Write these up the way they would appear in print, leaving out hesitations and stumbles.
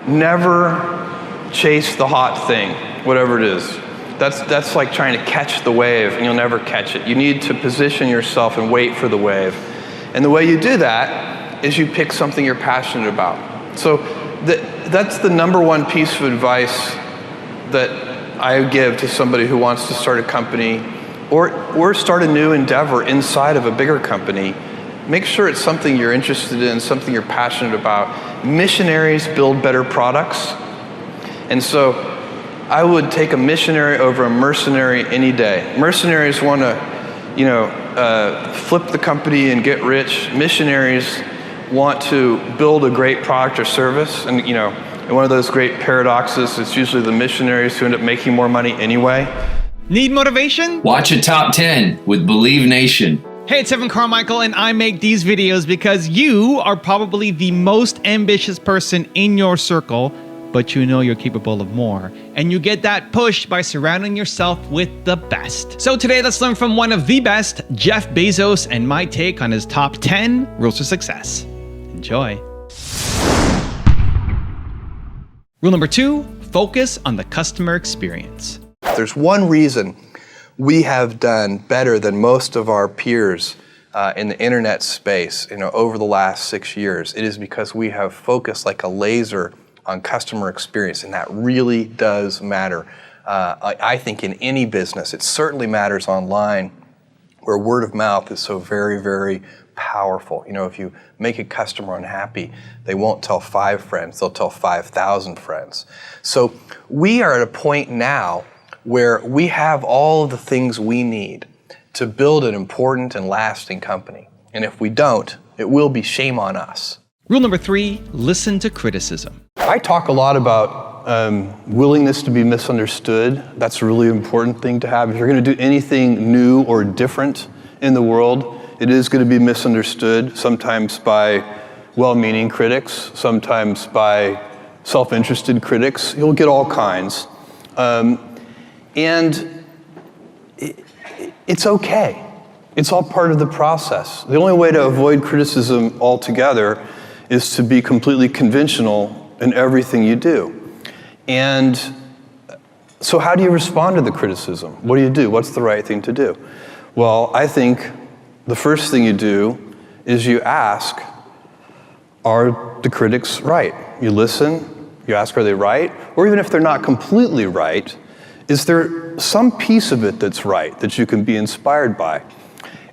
Never chase the hot thing, whatever it is. That's like trying to catch the wave, and you'll never catch it. You need to position yourself and wait for the wave. And the way you do that is you pick something you're passionate about. So that's the number one piece of advice that I give to somebody who wants to start a company or start a new endeavor inside of a bigger company. Make sure it's something you're interested in, something you're passionate about. Missionaries build better products. And so I would take a missionary over a mercenary any day. Mercenaries want to, flip the company and get rich. Missionaries want to build a great product or service. And, and one of those great paradoxes, it's usually the missionaries who end up making more money anyway. Need motivation? Watch a top 10 with Believe Nation. Hey, it's Carmichael, and I make these videos because you are probably the most ambitious person in your circle, but you know you're capable of more. And you get that push by surrounding yourself with the best. So today, let's learn from one of the best, Jeff Bezos, and my take on his top 10 rules for success. Enjoy. Rule number 2, focus on the customer experience. There's one reason we have done better than most of our peers in the internet space, over the last 6 years. It is because we have focused like a laser on customer experience, and that really does matter. I think in any business, it certainly matters online, where word of mouth is so very, very powerful. If you make a customer unhappy, they won't tell 5 friends, they'll tell 5,000 friends. So we are at a point now where we have all of the things we need to build an important and lasting company. And if we don't, it will be shame on us. Rule number 3, listen to criticism. I talk a lot about willingness to be misunderstood. That's a really important thing to have. If you're going to do anything new or different in the world, it is going to be misunderstood, sometimes by well-meaning critics, sometimes by self-interested critics. You'll get all kinds. And it's okay. It's all part of the process. The only way to avoid criticism altogether is to be completely conventional in everything you do. And so how do you respond to the criticism? What do you do? What's the right thing to do? Well, I think the first thing you do is you ask, are the critics right? You listen, you ask, are they right? Or even if they're not completely right, is there some piece of it that's right, that you can be inspired by?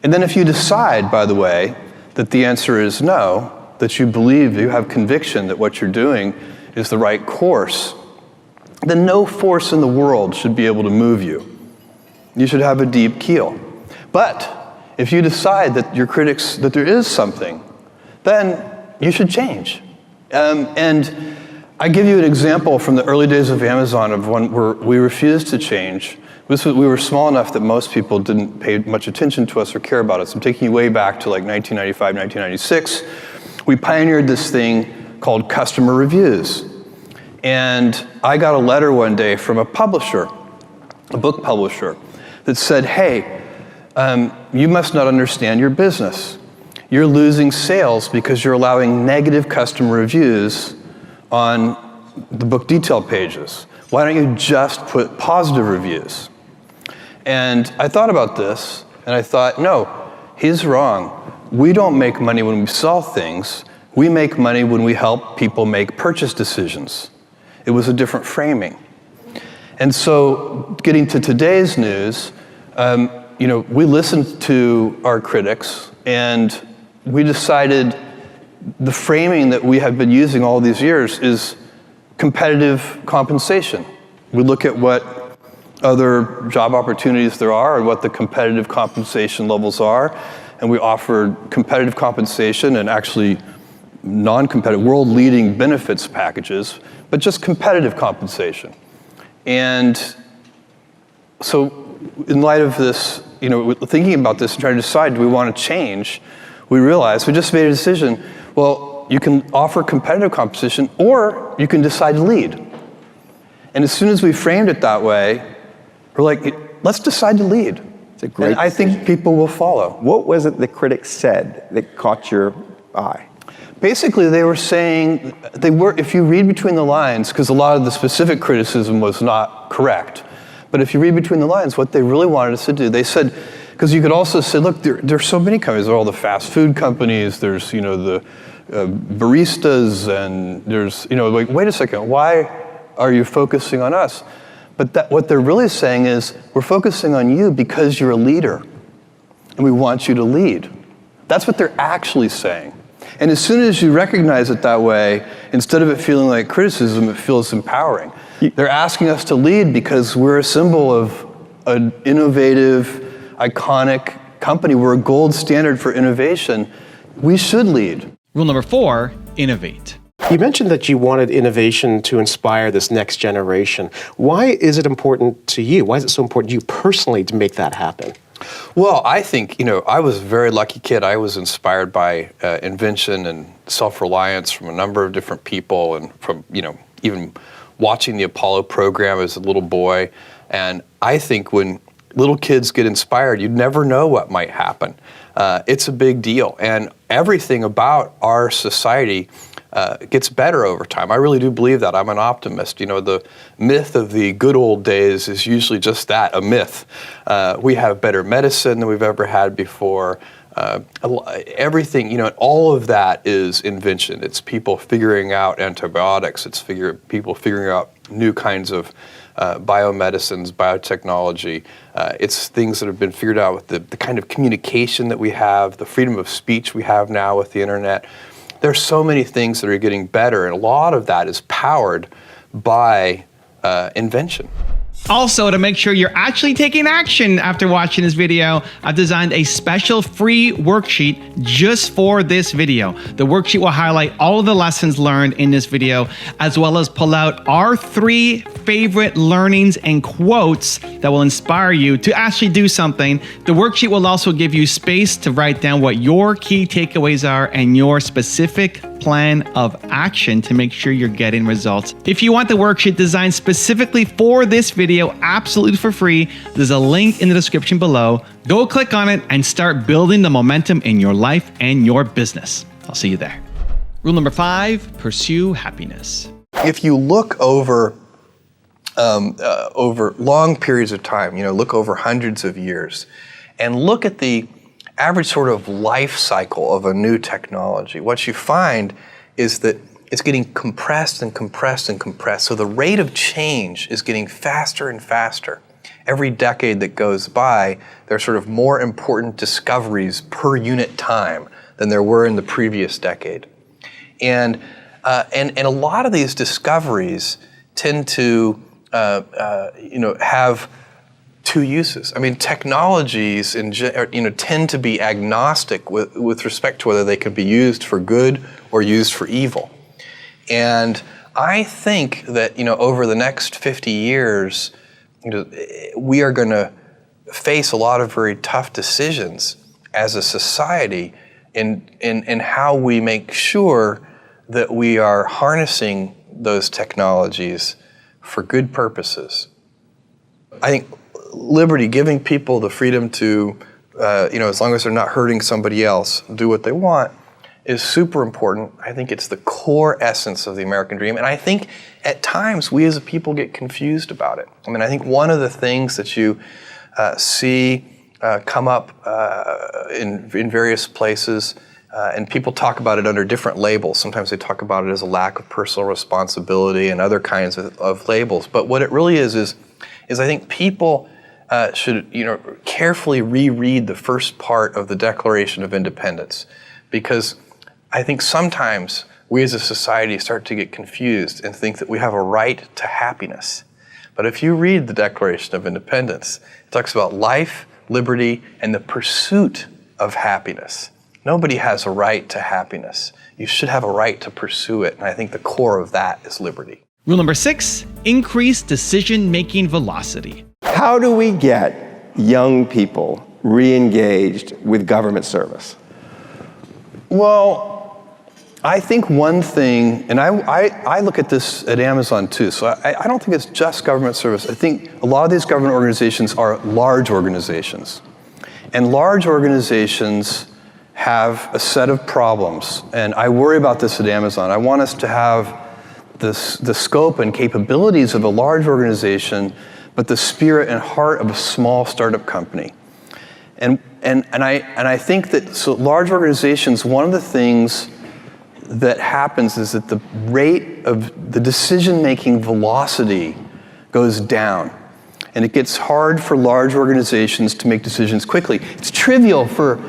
And then if you decide, by the way, that the answer is no, that you believe, you have conviction that what you're doing is the right course, then no force in the world should be able to move you. You should have a deep keel. But if you decide that your critics, that there is something, then you should change. And I give you an example from the early days of Amazon of one where we refused to change. We were small enough that most people didn't pay much attention to us or care about us. I'm taking you way back to like 1995, 1996. We pioneered this thing called customer reviews. And I got a letter one day from a publisher, a book publisher, that said, hey, you must not understand your business. You're losing sales because you're allowing negative customer reviews on the book detail pages. Why don't you just put positive reviews? And I thought about this, and I thought, no, he's wrong. We don't make money when we sell things. We make money when we help people make purchase decisions. It was a different framing. And so getting to today's news, we listened to our critics, and we decided the framing that we have been using all these years is competitive compensation. We look at what other job opportunities there are and what the competitive compensation levels are, and we offer competitive compensation and actually non-competitive, world-leading benefits packages, but just competitive compensation. And so in light of this, thinking about this and trying to decide, do we want to change, we realized, we just made a decision, well, you can offer competitive compensation or you can decide to lead. And as soon as we framed it that way, we're like, let's decide to lead. It's a great and I think people will follow. What was it the critics said that caught your eye? Basically, they were saying, if you read between the lines, because a lot of the specific criticism was not correct, but if you read between the lines, what they really wanted us to do, they said, because you could also say, look, there's so many companies. There are all the fast food companies. There's, the baristas, and there's, like, wait a second, why are you focusing on us? But what they're really saying is, we're focusing on you because you're a leader, and we want you to lead. That's what they're actually saying. And as soon as you recognize it that way, instead of it feeling like criticism, it feels empowering. They're asking us to lead because we're a symbol of an innovative, iconic company. We're a gold standard for innovation. We should lead. Rule number 4, innovate. You mentioned that you wanted innovation to inspire this next generation. Why is it important to you? Why is it so important to you personally to make that happen? Well, I think, I was a very lucky kid. I was inspired by invention and self-reliance from a number of different people, and from, even watching the Apollo program as a little boy. And I think when little kids get inspired, you never know what might happen. It's a big deal. And everything about our society gets better over time. I really do believe that. I'm an optimist. The myth of the good old days is usually just that, a myth. We have better medicine than we've ever had before. Everything, all of that is invention. It's people figuring out antibiotics. It's people figuring out new kinds of biomedicines, biotechnology. It's things that have been figured out with the kind of communication that we have, the freedom of speech we have now with the internet. There's so many things that are getting better, and a lot of that is powered by invention. Also, to make sure you're actually taking action after watching this video, I've designed a special free worksheet just for this video. The worksheet will highlight all of the lessons learned in this video, as well as pull out our 3 favorite learnings and quotes that will inspire you to actually do something. The worksheet will also give you space to write down what your key takeaways are and your specific plan of action to make sure you're getting results. If you want the worksheet designed specifically for this video, absolutely for free, there's a link in the description below. Go click on it and start building the momentum in your life and your business. I'll see you there. Rule number 5, pursue happiness. If you look over long periods of time, look over hundreds of years, and look at the average sort of life cycle of a new technology, what you find is that it's getting compressed and compressed and compressed. So the rate of change is getting faster and faster. Every decade that goes by, there are sort of more important discoveries per unit time than there were in the previous decade. And a lot of these discoveries tend to have 2 uses. I mean, technologies tend to be agnostic with respect to whether they can be used for good or used for evil. And I think that over the next 50 years, we are going to face a lot of very tough decisions as a society in how we make sure that we are harnessing those technologies for good purposes. I think liberty, giving people the freedom to, as long as they're not hurting somebody else, do what they want, is super important. I think it's the core essence of the American dream. And I think at times we as a people get confused about it. I mean, I think one of the things that you see come up in various places, and people talk about it under different labels. Sometimes they talk about it as a lack of personal responsibility and other kinds of labels. But what it really is I think people should carefully reread the first part of the Declaration of Independence, because I think sometimes we as a society start to get confused and think that we have a right to happiness. But if you read the Declaration of Independence, it talks about life, liberty, and the pursuit of happiness. Nobody has a right to happiness. You should have a right to pursue it, and I think the core of that is liberty. Rule number 6, increase decision-making velocity. How do we get young people re-engaged with government service? Well, I think one thing, and I look at this at Amazon too, so I don't think it's just government service. I think a lot of these government organizations are large organizations. And large organizations have a set of problems, and I worry about this at Amazon. I want us to have the scope and capabilities of a large organization, but the spirit and heart of a small startup company. And I think that so large organizations, one of the things that happens is that the rate of the decision-making velocity goes down. And it gets hard for large organizations to make decisions quickly. It's trivial for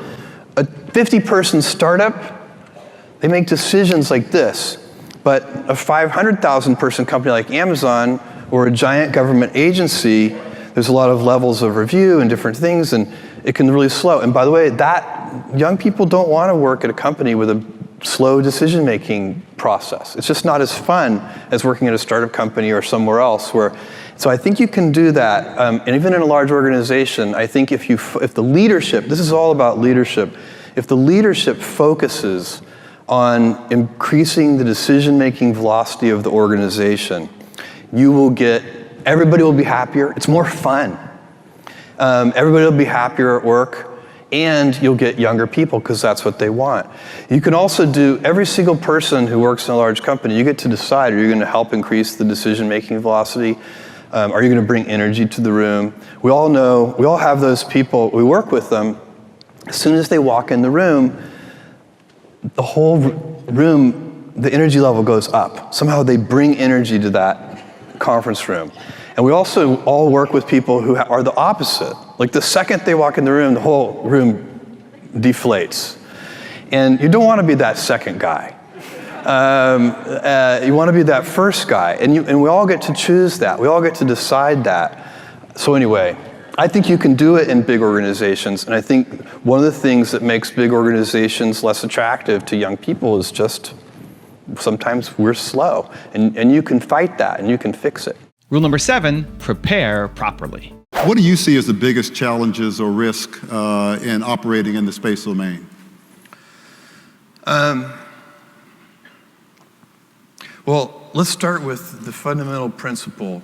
a 50-person startup. They make decisions like this. But a 500,000 person company like Amazon or a giant government agency, there's a lot of levels of review and different things, and it can really slow. And by the way, that young people don't want to work at a company with a slow decision-making process. It's just not as fun as working at a startup company or somewhere else. So I think you can do that, and even in a large organization, I think if the leadership, this is all about leadership, if the leadership focuses on increasing the decision-making velocity of the organization, everybody will be happier. It's more fun. Everybody will be happier at work, and you'll get younger people because that's what they want. You can also every single person who works in a large company, you get to decide, are you going to help increase the decision-making velocity? Are you going to bring energy to the room? We all have those people, we work with them. As soon as they walk in the room, the whole room, the energy level goes up. Somehow they bring energy to that conference room. And we also all work with people who are the opposite. Like the second they walk in the room, the whole room deflates. And you don't want to be that second guy. You want to be that first guy. And we all get to choose that. We all get to decide that. So anyway, I think you can do it in big organizations. And I think one of the things that makes big organizations less attractive to young people is just sometimes we're slow. And you can fight that and you can fix it. Rule number 7, prepare properly. What do you see as the biggest challenges or risk in operating in the space domain? Well, let's start with the fundamental principle.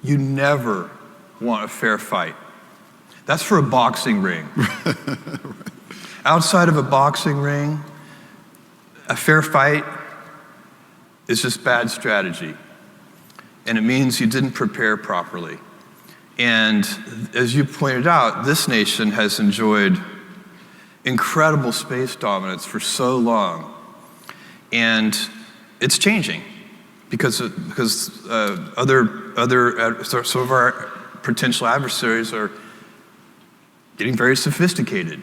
You never want a fair fight. That's for a boxing ring. Outside of a boxing ring, a fair fight is just bad strategy. And it means you didn't prepare properly. And as you pointed out, this nation has enjoyed incredible space dominance for so long. And it's changing because some of our potential adversaries are getting very sophisticated.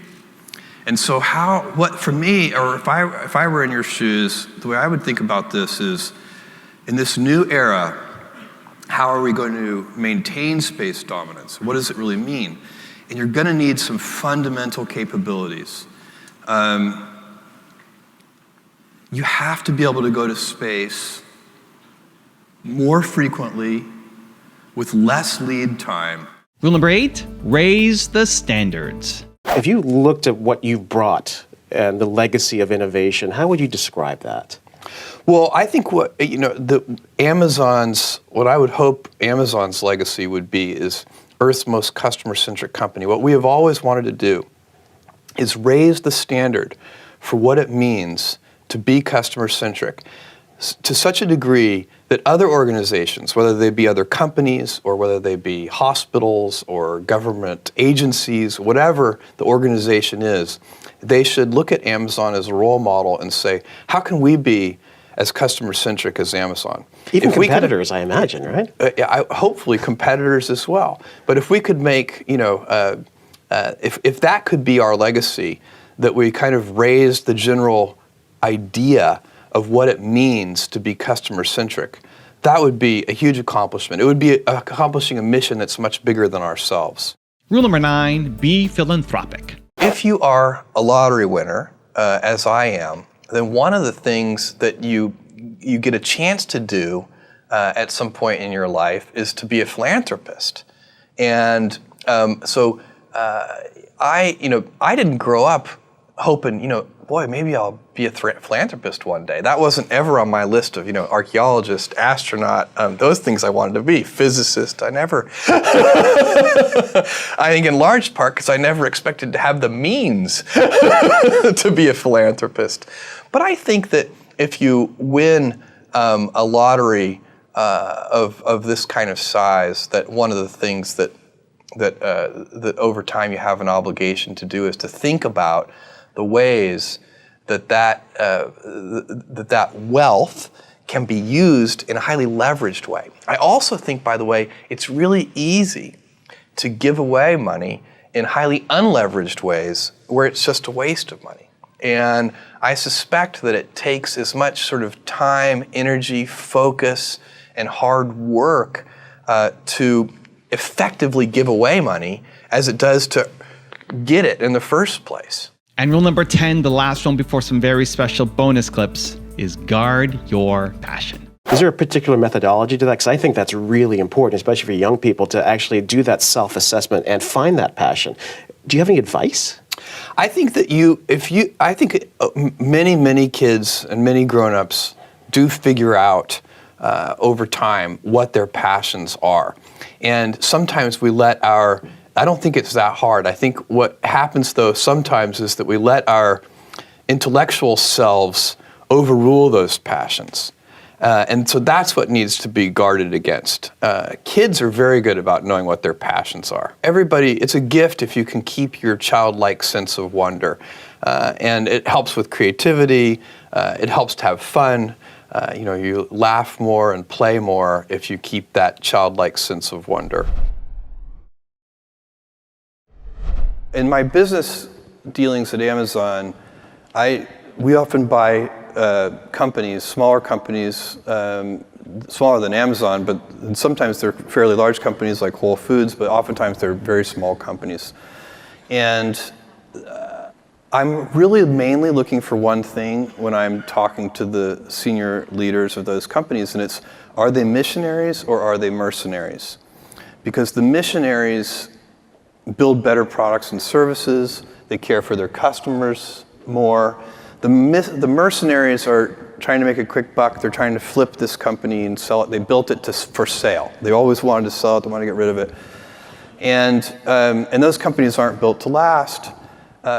And so for me, or if I were in your shoes, the way I would think about this is, in this new era, how are we going to maintain space dominance? What does it really mean? And you're going to need some fundamental capabilities. You have to be able to go to space more frequently with less lead time. Rule number 8, raise the standards. If you looked at what you've brought and the legacy of innovation, how would you describe that? Well, I think what I would hope Amazon's legacy would be is Earth's most customer-centric company. What we have always wanted to do is raise the standard for what it means to be customer-centric to such a degree that other organizations, whether they be other companies or whether they be hospitals or government agencies, whatever the organization is, they should look at Amazon as a role model and say, how can we be as customer-centric as Amazon? Even competitors, I imagine, right? Hopefully competitors as well. But if we could make, if that could be our legacy, that we kind of raised the general idea of what it means to be customer-centric, that would be a huge accomplishment. It would be accomplishing a mission that's much bigger than ourselves. Rule number 9, be philanthropic. If you are a lottery winner, as I am, then one of the things that you get a chance to do at some point in your life is to be a philanthropist. And I didn't grow up hoping, boy, maybe I'll be a philanthropist one day. That wasn't ever on my list of, archaeologist, astronaut, those things I wanted to be. Physicist, I never. I think in large part because I never expected to have the means to be a philanthropist. But I think that if you win a lottery of this kind of size, that one of the things that over time you have an obligation to do is to think about the ways that wealth can be used in a highly leveraged way. I also think, by the way, it's really easy to give away money in highly unleveraged ways where it's just a waste of money. And I suspect that it takes as much sort of time, energy, focus, and hard work to effectively give away money as it does to get it in the first place. And rule number 10, the last one before some very special bonus clips, is guard your passion. Is there a particular methodology to that? Because I think that's really important, especially for young people, to actually do that self-assessment and find that passion. Do you have any advice? I think that many kids and many grown-ups do figure out over time what their passions are. And sometimes we let I don't think it's that hard. I think what happens though sometimes is that we let our intellectual selves overrule those passions. And so that's what needs to be guarded against. Kids are very good about knowing what their passions are. It's a gift if you can keep your childlike sense of wonder. And it helps with creativity, it helps to have fun. You laugh more and play more if you keep that childlike sense of wonder. In my business dealings at Amazon, we often buy companies, smaller companies, smaller than Amazon, but sometimes they're fairly large companies like Whole Foods, but oftentimes they're very small companies. And I'm really mainly looking for one thing when I'm talking to the senior leaders of those companies, and it's, are they missionaries or are they mercenaries? Because the missionaries build better products and services, they care for their customers more. The mercenaries are trying to make a quick buck, they're trying to flip this company and sell it. They built it for sale. They always wanted to sell it, they wanted to get rid of it. And those companies aren't built to last.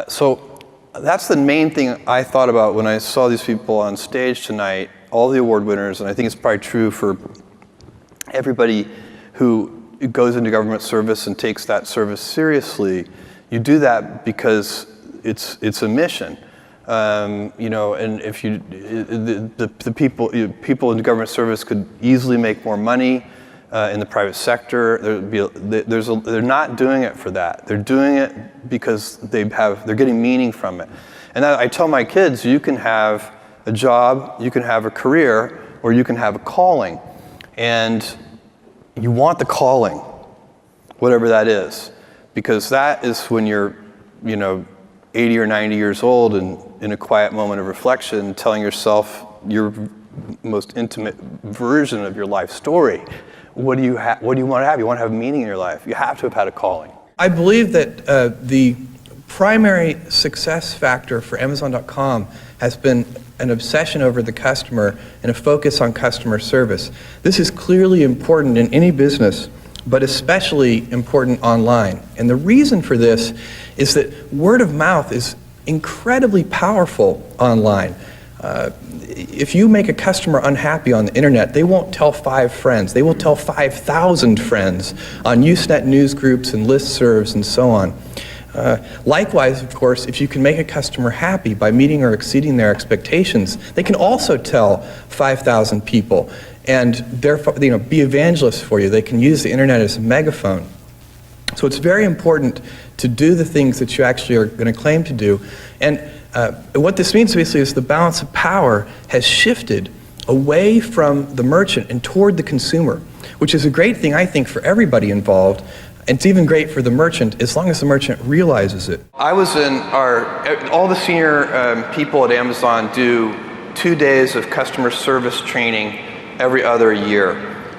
So that's the main thing I thought about when I saw these people on stage tonight, all the award winners, and I think it's probably true for everybody who goes into government service and takes that service seriously. You do that because it's a mission. And if the people in government service could easily make more money in the private sector. They're not doing it for that. They're doing it because they're getting meaning from it. And I tell my kids, you can have a job, you can have a career, or you can have a calling. And you want the calling, whatever that is, because that is when you're, 80 or 90 years old and in a quiet moment of reflection, telling yourself your most intimate version of your life story. What do you want to have? You want to have meaning in your life. You have to have had a calling. I believe that the primary success factor for Amazon.com has been an obsession over the customer and a focus on customer service. This is clearly important in any business, but especially important online. And the reason for this is that word of mouth is incredibly powerful online. If you make a customer unhappy on the internet, they won't tell 5 friends. They will tell 5,000 friends on Usenet news groups and listservs and so on. Likewise, of course, if you can make a customer happy by meeting or exceeding their expectations, they can also tell 5,000 people and therefore, be evangelists for you. They can use the internet as a megaphone. So it's very important to do the things that you actually are going to claim to do. And what this means basically is the balance of power has shifted away from the merchant and toward the consumer, which is a great thing, I think, for everybody involved. It's even great for the merchant as long as the merchant realizes it. I was in all the senior people at Amazon do 2 days of customer service training every other year.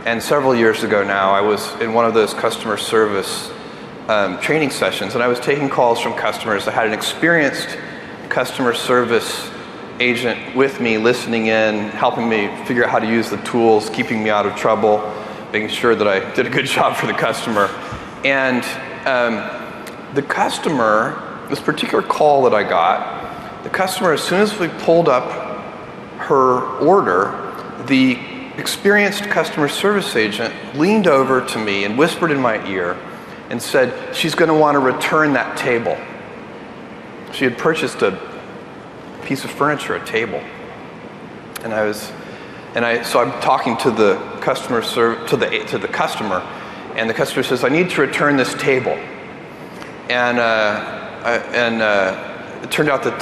And several years ago now, I was in one of those customer service training sessions, and I was taking calls from customers. I had an experienced customer service agent with me, listening in, helping me figure out how to use the tools, keeping me out of trouble, making sure that I did a good job for the customer. And the customer, this particular call that I got, the customer, as soon as we pulled up her order, the experienced customer service agent leaned over to me and whispered in my ear and said, she's going to want to return that table. She had purchased a piece of furniture, a table. So I'm talking to the customer to the customer, and the customer says, I need to return this table. And it turned out that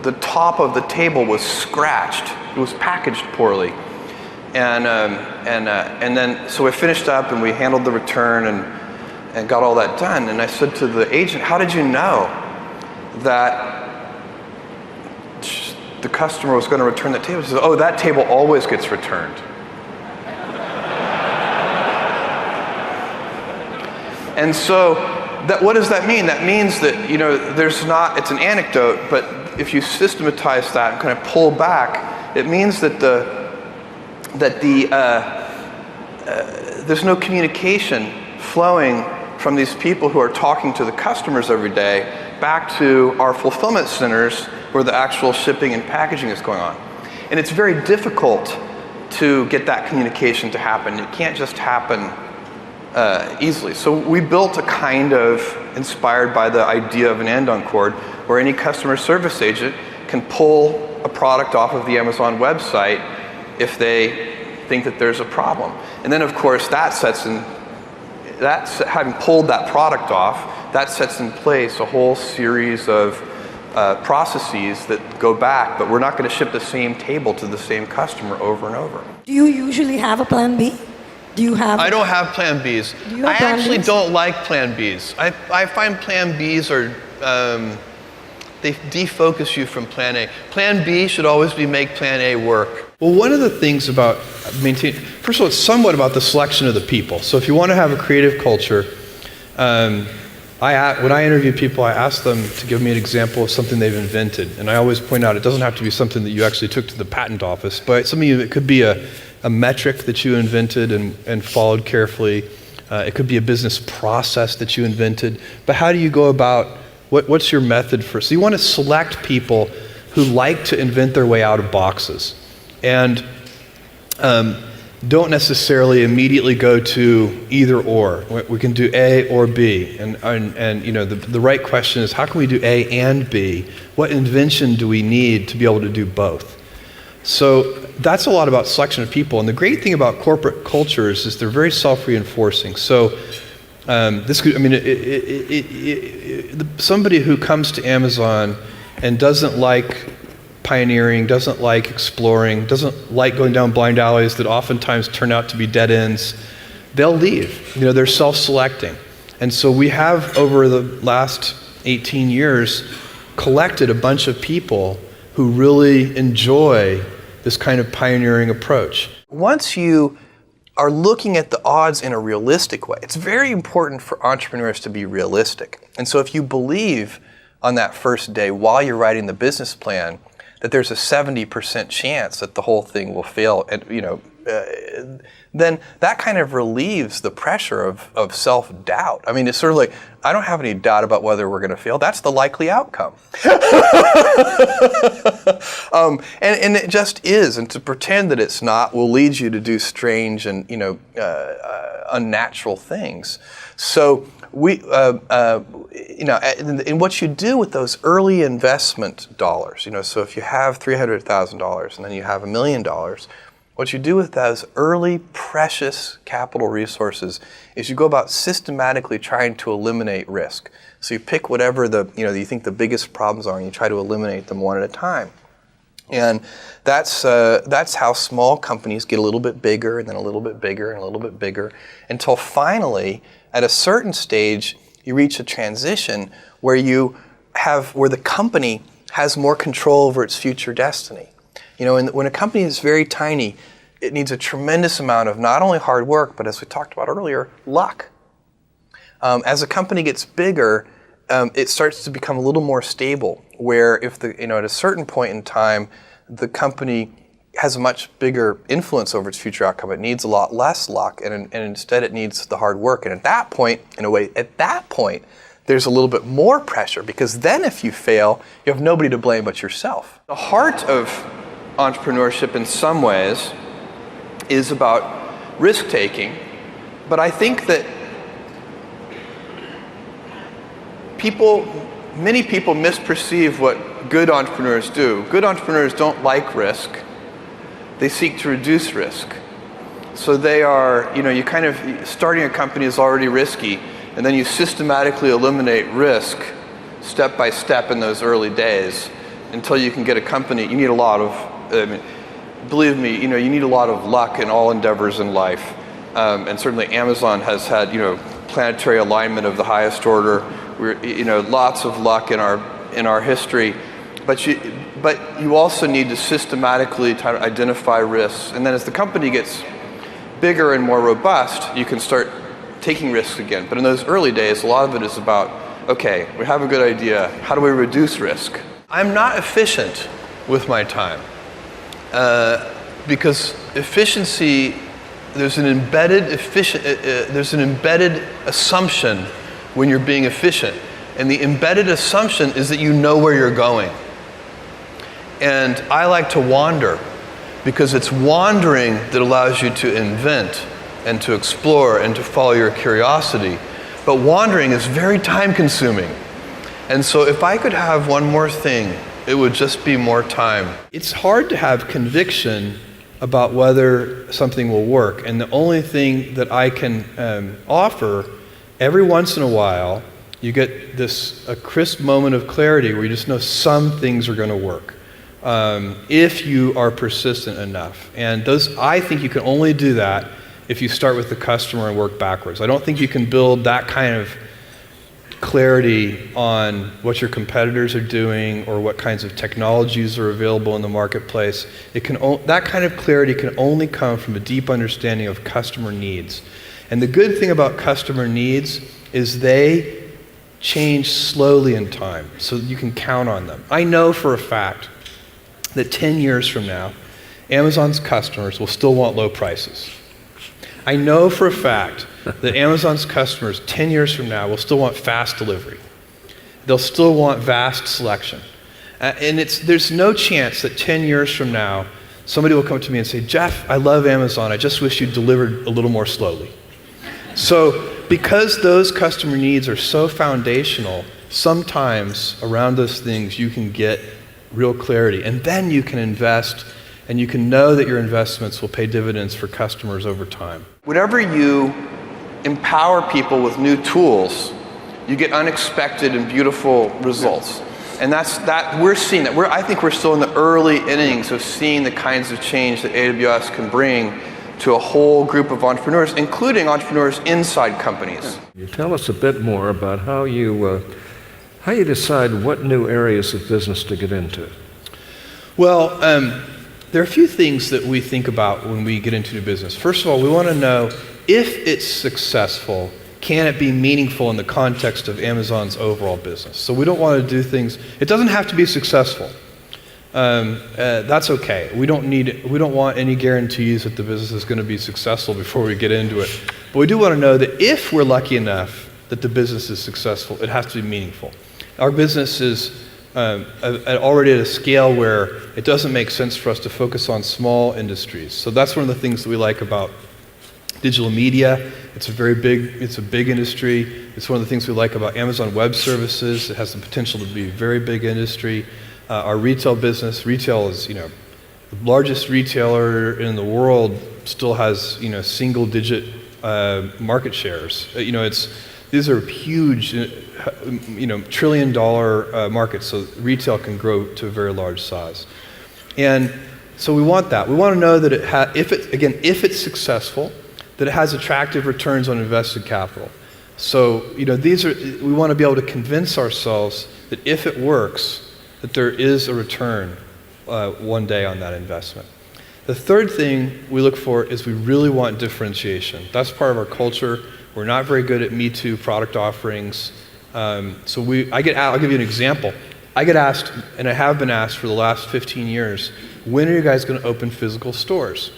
the top of the table was scratched. It was packaged poorly. And then, so we finished up and we handled the return and got all that done. And I said to the agent, how did you know that the customer was going to return that table? She said, oh, that table always gets returned. And so, what does that mean? That means that, it's an anecdote, but if you systematize that and kind of pull back, it means that there's no communication flowing from these people who are talking to the customers every day back to our fulfillment centers where the actual shipping and packaging is going on. And it's very difficult to get that communication to happen. It can't just happen easily. So we built a kind of, inspired by the idea of an end-on cord, where any customer service agent can pull a product off of the Amazon website if they think that there's a problem. And then of course having pulled that product off, that sets in place a whole series of processes that go back, but we're not going to ship the same table to the same customer over and over. Do you usually have a plan B? I don't have plan Bs. I actually don't like plan Bs. I find plan Bs they defocus you from plan A. Plan B should always be make plan A work. Well, one of the things about maintaining, first of all, it's somewhat about the selection of the people. So if you want to have a creative culture, when I interview people, I ask them to give me an example of something they've invented. And I always point out it doesn't have to be something that you actually took to the patent office, but it could be a metric that you invented and followed carefully. It could be a business process that you invented. But how do you go about, what's your method for? So you want to select people who like to invent their way out of boxes. And don't necessarily immediately go to either or. We can do A or B. And the right question is, how can we do A and B? What invention do we need to be able to do both? So that's a lot about selection of people. And the great thing about corporate cultures is they're very self-reinforcing. So somebody who comes to Amazon and doesn't like pioneering, doesn't like exploring, doesn't like going down blind alleys that oftentimes turn out to be dead ends, they'll leave. They're self-selecting. And so we have, over the last 18 years, collected a bunch of people who really enjoy this kind of pioneering approach. Once you are looking at the odds in a realistic way, it's very important for entrepreneurs to be realistic. And so if you believe on that first day while you're writing the business plan that there's a 70% chance that the whole thing will fail, and then that kind of relieves the pressure of self-doubt. I mean, it's sort of like, I don't have any doubt about whether we're going to fail. That's the likely outcome. And it just is. And to pretend that it's not will lead you to do strange and unnatural things. So and what you do with those early investment dollars, so if you have $300,000 and then you have $1 million, what you do with those early precious capital resources is you go about systematically trying to eliminate risk. So you pick whatever you think the biggest problems are and you try to eliminate them one at a time. And that's how small companies get a little bit bigger and then a little bit bigger and a little bit bigger until finally, at a certain stage, you reach a transition where where the company has more control over its future destiny. And when a company is very tiny, it needs a tremendous amount of not only hard work, but as we talked about earlier, luck. As a company gets bigger, it starts to become a little more stable, where if at a certain point in time, the company has a much bigger influence over its future outcome. It needs a lot less luck, and instead it needs the hard work. And at that point, there's a little bit more pressure, because then if you fail, you have nobody to blame but yourself. The heart of entrepreneurship in some ways is about risk-taking, but I think that many people misperceive what good entrepreneurs do. Good entrepreneurs don't like risk. They seek to reduce risk. So they are, starting a company is already risky, and then you systematically eliminate risk step by step in those early days until you can get a company. You need a lot of, believe me, you need a lot of luck in all endeavors in life. And certainly Amazon has had, planetary alignment of the highest order. We're, lots of luck in our history. But you also need to systematically try to identify risks. And then as the company gets bigger and more robust, you can start taking risks again. But in those early days, a lot of it is about, okay, we have a good idea. How do we reduce risk? I'm not efficient with my time because efficiency, there's an embedded assumption when you're being efficient. And the embedded assumption is that you know where you're going. And I like to wander, because it's wandering that allows you to invent and to explore and to follow your curiosity. But wandering is very time consuming. And so if I could have one more thing, it would just be more time. It's hard to have conviction about whether something will work. And the only thing that I can offer, every once in a while, you get a crisp moment of clarity where you just know some things are going to work. If you are persistent enough. And I think you can only do that if you start with the customer and work backwards. I don't think you can build that kind of clarity on what your competitors are doing or what kinds of technologies are available in the marketplace. That kind of clarity can only come from a deep understanding of customer needs. And the good thing about customer needs is they change slowly in time, so you can count on them. I know for a fact that 10 years from now, Amazon's customers will still want low prices. I know for a fact that Amazon's customers 10 years from now will still want fast delivery. They'll still want vast selection. And there's no chance that 10 years from now, somebody will come to me and say, Jeff, I love Amazon, I just wish you delivered a little more slowly. So because those customer needs are so foundational, sometimes around those things you can get real clarity, and then you can invest, and you can know that your investments will pay dividends for customers over time. Whenever you empower people with new tools, you get unexpected and beautiful results. And we're seeing that. I think we're still in the early innings of seeing the kinds of change that AWS can bring to a whole group of entrepreneurs, including entrepreneurs inside companies. You tell us a bit more about how you decide what new areas of business to get into. Well, there are a few things that we think about when we get into new business. First of all, we want to know if it's successful, can it be meaningful in the context of Amazon's overall business? So we don't want to do things, it doesn't have to be successful. That's okay. We don't want any guarantees that the business is going to be successful before we get into it. But we do want to know that if we're lucky enough that the business is successful, it has to be meaningful. Our business is already at a scale where it doesn't make sense for us to focus on small industries. So that's one of the things that we like about digital media. It's a big industry. It's one of the things we like about Amazon Web Services. It has the potential to be a very big industry. Our retail business, retail is, the largest retailer in the world still has, single-digit market shares. These are huge, trillion-dollar markets, so retail can grow to a very large size. And so we want that. We want to know that if it's successful, that it has attractive returns on invested capital. So, we want to be able to convince ourselves that if it works, that there is a return one day on that investment. The third thing we look for is we really want differentiation. That's part of our culture. We're not very good at Me Too product offerings. I'll give you an example. I get asked, and I have been asked for the last 15 years, when are you guys going to open physical stores?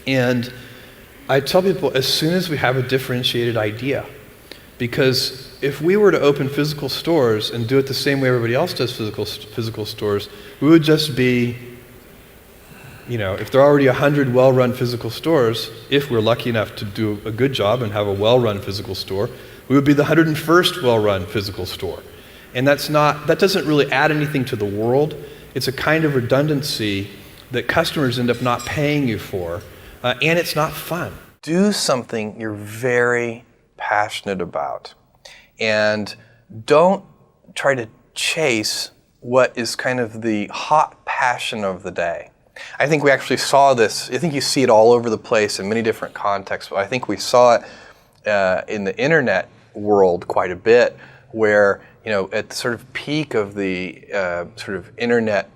And I tell people, as soon as we have a differentiated idea. Because if we were to open physical stores and do it the same way everybody else does physical stores, we would just be, if there are already 100 well-run physical stores, if we're lucky enough to do a good job and have a well-run physical store, we would be the 101st well-run physical store. And that doesn't really add anything to the world. It's a kind of redundancy that customers end up not paying you for, and it's not fun. Do something you're very passionate about, and don't try to chase what is kind of the hot passion of the day. I think we actually saw this. I think you see it all over the place in many different contexts, but I think we saw it in the internet world quite a bit, where at the sort of peak of the sort of internet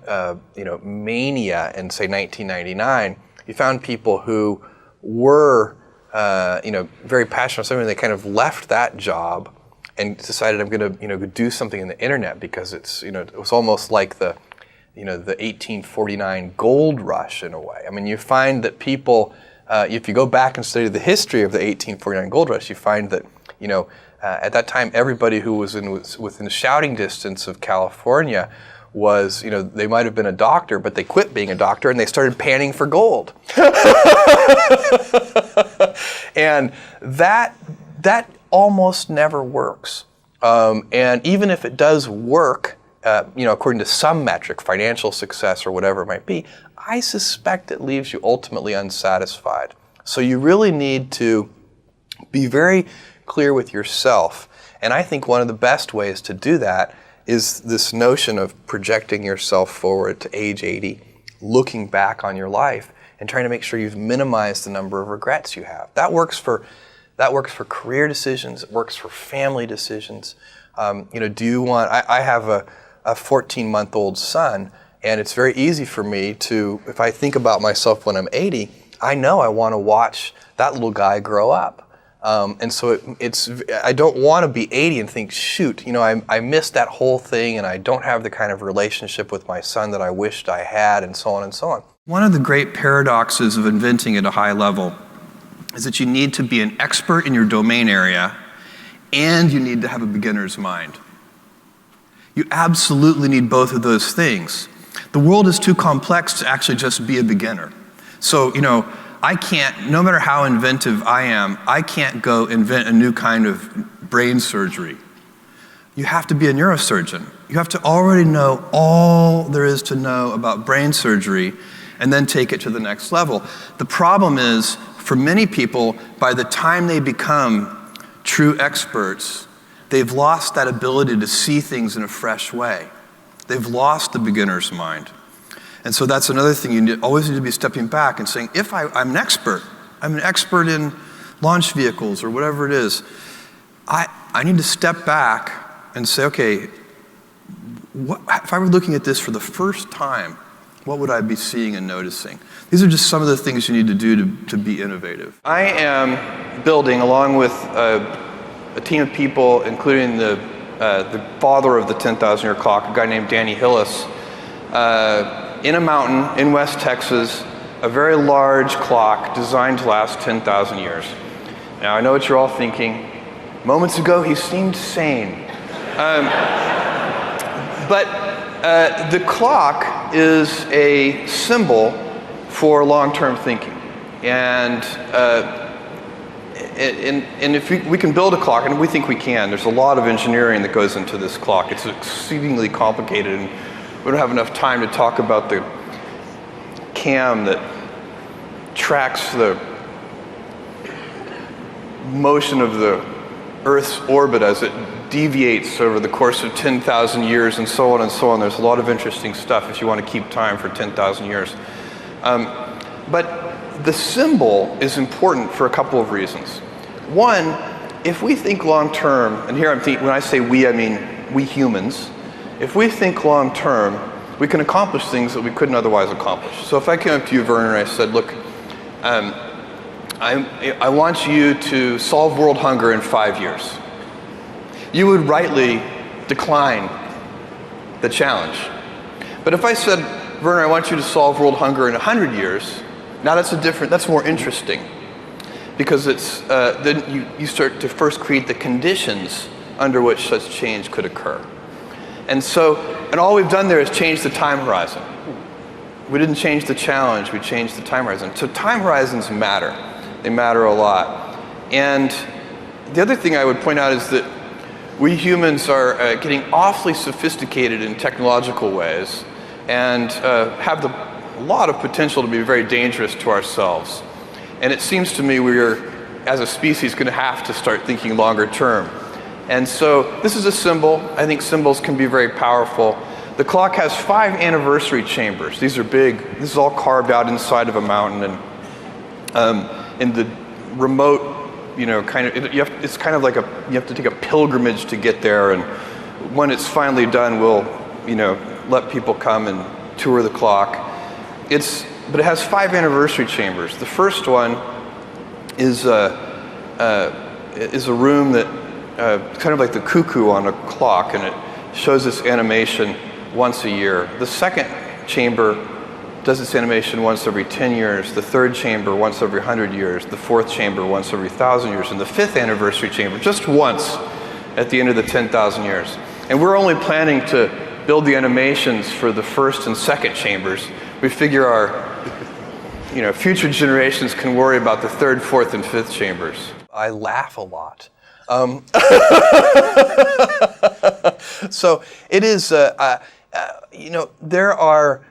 mania in, say, 1999, you found people who were very passionate about something. They kind of left that job and decided, I'm going to do something in the internet, because it's it was almost like the the 1849 gold rush in a way. I mean, you find that people, if you go back and study the history of the 1849 gold rush, you find that at that time everybody who was within shouting distance of California was, they might have been a doctor, but they quit being a doctor and they started panning for gold. And that almost never works. And even if it does work, according to some metric, financial success or whatever it might be, I suspect it leaves you ultimately unsatisfied. So you really need to be very clear with yourself. And I think one of the best ways to do that is this notion of projecting yourself forward to age 80, looking back on your life and trying to make sure you've minimized the number of regrets you have. That works for career decisions. It works for family decisions. Do you want? I have a 14-month-old son, and it's very easy for me to, if I think about myself when I'm 80, I know I want to watch that little guy grow up. And so I don't want to be 80 and think, shoot, I missed that whole thing and I don't have the kind of relationship with my son that I wished I had, and so on and so on. One of the great paradoxes of inventing at a high level is that you need to be an expert in your domain area and you need to have a beginner's mind. You absolutely need both of those things. The world is too complex to actually just be a beginner. So, I can't, no matter how inventive I am, I can't go invent a new kind of brain surgery. You have to be a neurosurgeon. You have to already know all there is to know about brain surgery and then take it to the next level. The problem is, for many people, by the time they become true experts, they've lost that ability to see things in a fresh way. They've lost the beginner's mind. And so that's another thing. You always need to be stepping back and saying, if I'm an expert in launch vehicles or whatever it is, I need to step back and say, okay, if I were looking at this for the first time, what would I be seeing and noticing? These are just some of the things you need to do to be innovative. I am building, along with a team of people, including the father of the 10,000-year clock, a guy named Danny Hillis, in a mountain in West Texas, a very large clock designed to last 10,000 years. Now, I know what you're all thinking. Moments ago, he seemed sane. But the clock is a symbol for long-term thinking. And if we can build a clock, and we think we can, there's a lot of engineering that goes into this clock. It's exceedingly complicated, and we don't have enough time to talk about the cam that tracks the motion of the Earth's orbit as it deviates over the course of 10,000 years, and so on and so on. There's a lot of interesting stuff if you want to keep time for 10,000 years. But the symbol is important for a couple of reasons. One, if we think long term, and here I'm thinking, when I say we, I mean we humans. If we think long term, we can accomplish things that we couldn't otherwise accomplish. So if I came up to you, Werner, and I said, look, I want you to solve world hunger in 5 years. you would rightly decline the challenge. But if I said, Werner, I want you to solve world hunger in 100 years, now that's more interesting. Because it's, then you start to first create the conditions under which such change could occur. And all we've done there is change the time horizon. We didn't change the challenge, we changed the time horizon. So time horizons matter. They matter a lot. And the other thing I would point out is that we humans are getting awfully sophisticated in technological ways and have a lot of potential to be very dangerous to ourselves. And it seems to me we are, as a species, going to have to start thinking longer term. And so this is a symbol. I think symbols can be very powerful. The clock has 5 anniversary chambers. These are big. This is all carved out inside of a mountain. And in the remote, it's kind of like you have to take a pilgrimage to get there. And when it's finally done, we'll, let people come and tour the clock. But it has 5 anniversary chambers. The first one is a room that kind of like the cuckoo on a clock, and it shows this animation once a year. The second chamber does its animation once every 10 years. The third chamber once every 100 years. The fourth chamber once every 1,000 years. And the 5th anniversary chamber just once at the end of the 10,000 years. And we're only planning to build the animations for the first and second chambers. We figure our future generations can worry about the 3rd, 4th, and 5th chambers. I laugh a lot. So it is, there are,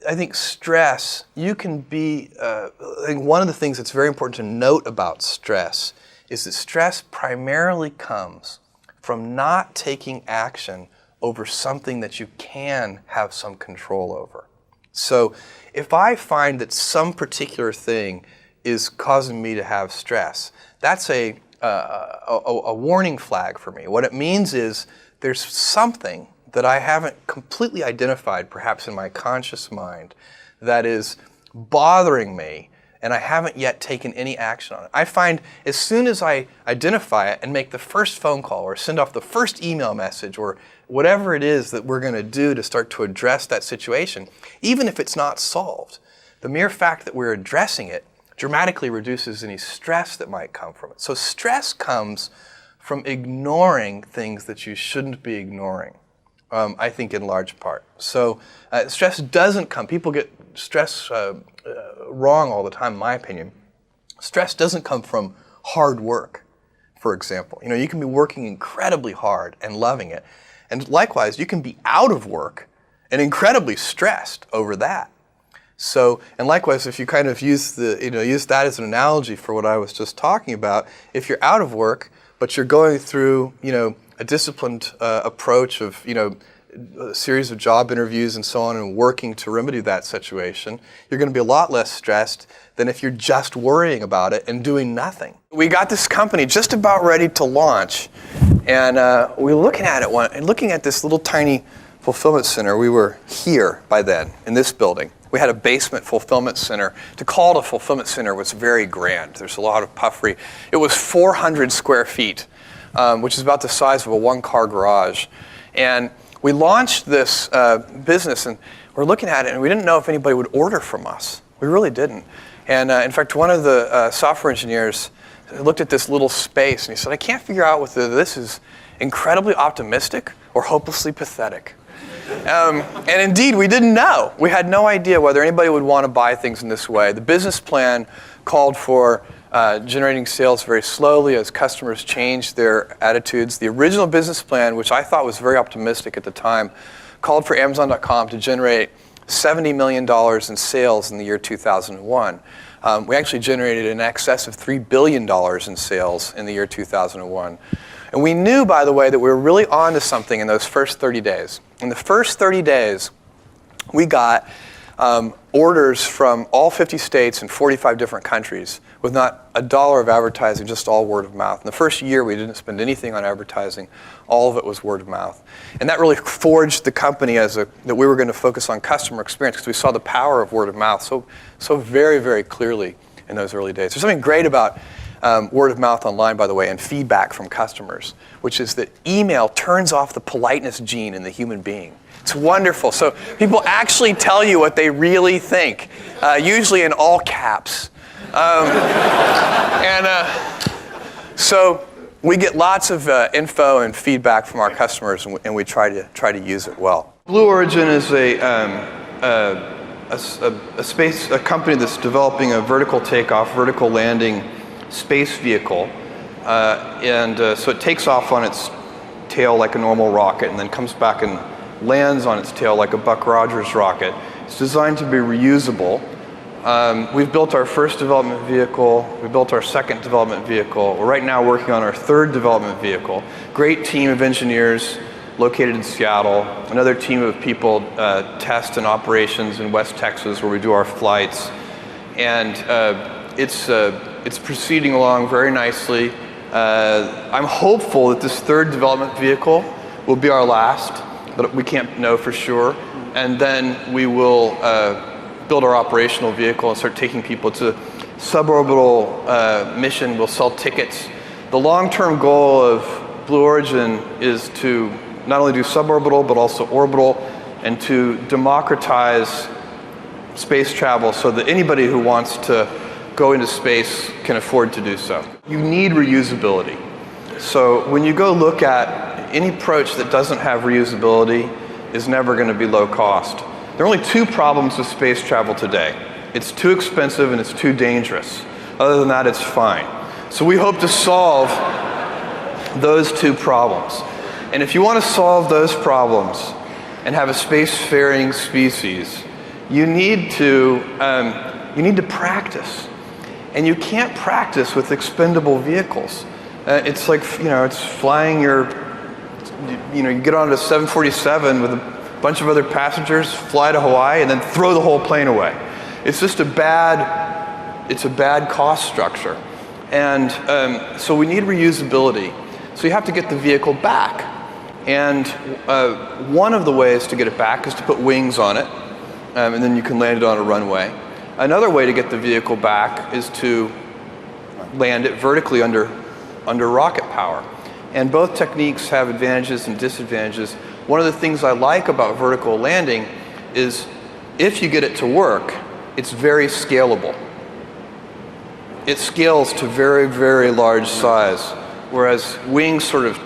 I think stress, you can be, I think one of the things that's very important to note about stress is that stress primarily comes from not taking action over something that you can have some control over. So if I find that some particular thing is causing me to have stress, that's a warning flag for me. What it means is there's something that I haven't completely identified, perhaps in my conscious mind, that is bothering me, and I haven't yet taken any action on it. I find as soon as I identify it and make the first phone call or send off the first email message or whatever it is that we're going to do to start to address that situation, even if it's not solved, the mere fact that we're addressing it dramatically reduces any stress that might come from it. So stress comes from ignoring things that you shouldn't be ignoring, I think in large part. So stress doesn't come, people get stress wrong all the time, in my opinion. Stress doesn't come from hard work, for example. You can be working incredibly hard and loving it. And likewise, you can be out of work and incredibly stressed over that. So, and likewise, if you kind of use that as an analogy for what I was just talking about, if you're out of work, but you're going through, a disciplined approach of, a series of job interviews and so on and working to remedy that situation, you're going to be a lot less stressed than if you're just worrying about it and doing nothing. We got this company just about ready to launch, and we were looking at it and looking at this little tiny fulfillment center. We were here by then in this building. We had a basement fulfillment center. To call it a fulfillment center was very grand. There's a lot of puffery. It was 400 square feet, which is about the size of a one-car garage. And we launched this business, and we're looking at it, and we didn't know if anybody would order from us. We really didn't. And in fact, one of the software engineers looked at this little space, and he said, I can't figure out whether this is incredibly optimistic or hopelessly pathetic. And indeed, we didn't know. We had no idea whether anybody would want to buy things in this way. The business plan called for generating sales very slowly as customers changed their attitudes. The original business plan, which I thought was very optimistic at the time, called for Amazon.com to generate $70 million in sales in the year 2001. We actually generated in excess of $3 billion in sales in the year 2001. And we knew, by the way, that we were really on to something in those first 30 days. In the first 30 days, we got orders from all 50 states and 45 different countries with not a dollar of advertising, just all word of mouth. In the first year, we didn't spend anything on advertising. All of it was word of mouth. And that really forged the company that we were going to focus on customer experience because we saw the power of word of mouth so very, very clearly in those early days. There's something great about word of mouth online, by the way, and feedback from customers, which is that email turns off the politeness gene in the human being. It's wonderful. So people actually tell you what they really think, usually in all caps. So we get lots of info and feedback from our customers, and we try to use it well. Blue Origin is a company that's developing a vertical takeoff, vertical landing space vehicle, so it takes off on its tail like a normal rocket, and then comes back and lands on its tail like a Buck Rogers rocket. It's designed to be reusable. We've built our first development vehicle. We built our second development vehicle. We're right now working on our third development vehicle. Great team of engineers located in Seattle. Another team of people test and operations in West Texas where we do our flights. And it's proceeding along very nicely. I'm hopeful that this third development vehicle will be our last, but we can't know for sure. And then we will build our operational vehicle and start taking people to suborbital mission. We'll sell tickets. The long-term goal of Blue Origin is to not only do suborbital, but also orbital, and to democratize space travel so that anybody who wants to go into space can afford to do so. You need reusability. So when you go look at any approach that doesn't have reusability is never going to be low cost. There are only two problems with space travel today. It's too expensive and it's too dangerous. Other than that, it's fine. So we hope to solve those two problems. And if you want to solve those problems and have a spacefaring species, you need to practice. And you can't practice with expendable vehicles. It's like, it's flying you get on a 747 with a bunch of other passengers, fly to Hawaii, and then throw the whole plane away. It's just a bad cost structure. And so we need reusability. So you have to get the vehicle back. And one of the ways to get it back is to put wings on it, and then you can land it on a runway. Another way to get the vehicle back is to land it vertically under rocket power. And both techniques have advantages and disadvantages. One of the things I like about vertical landing is if you get it to work, it's very scalable. It scales to very, very large size, whereas wings sort of,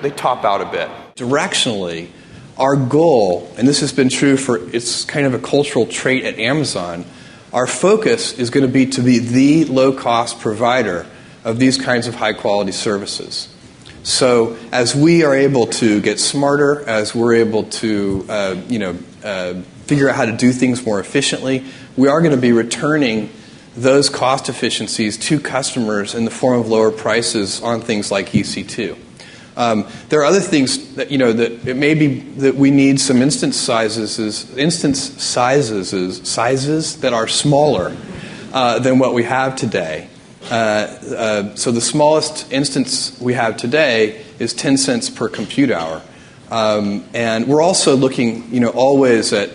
they top out a bit. Directionally, our goal, and this has been true it's kind of a cultural trait at Amazon, our focus is going to be the low-cost provider of these kinds of high-quality services. So as we are able to get smarter, as we're able to figure out how to do things more efficiently, we are going to be returning those cost efficiencies to customers in the form of lower prices on things like EC2. There are other things that that it may be that we need some instance sizes that are smaller than what we have today. So the smallest instance we have today is 10 cents per compute hour. And we're also looking, always at,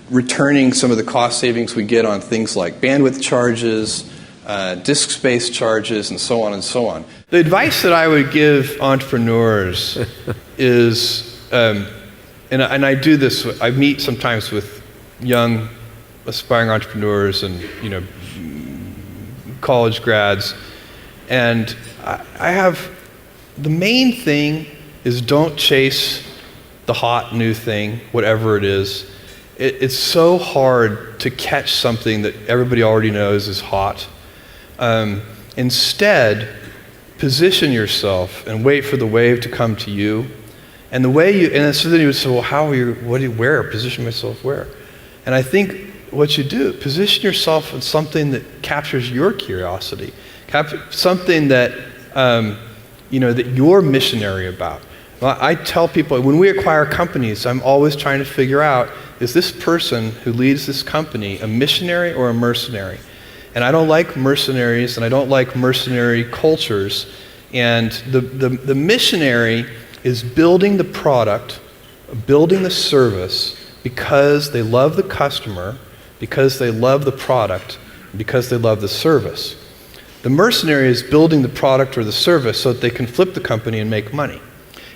returning some of the cost savings we get on things like bandwidth charges, disk space charges, and so on and so on. The advice that I would give entrepreneurs is, and I do this, I meet sometimes with young aspiring entrepreneurs and, college grads, and I have, the main thing is don't chase the hot new thing, whatever it is. It's so hard to catch something that everybody already knows is hot. Instead, position yourself and wait for the wave to come to you. And the way and so then you would say, well, what do you wear? Position myself where? And I think what you do, position yourself in something that captures your curiosity, something that that you're missionary about. Well, I tell people when we acquire companies, I'm always trying to figure out, is this person who leads this company a missionary or a mercenary? And I don't like mercenaries, and I don't like mercenary cultures. And the missionary is building the product, building the service because they love the customer, because they love the product, because they love the service. The mercenary is building the product or the service so that they can flip the company and make money.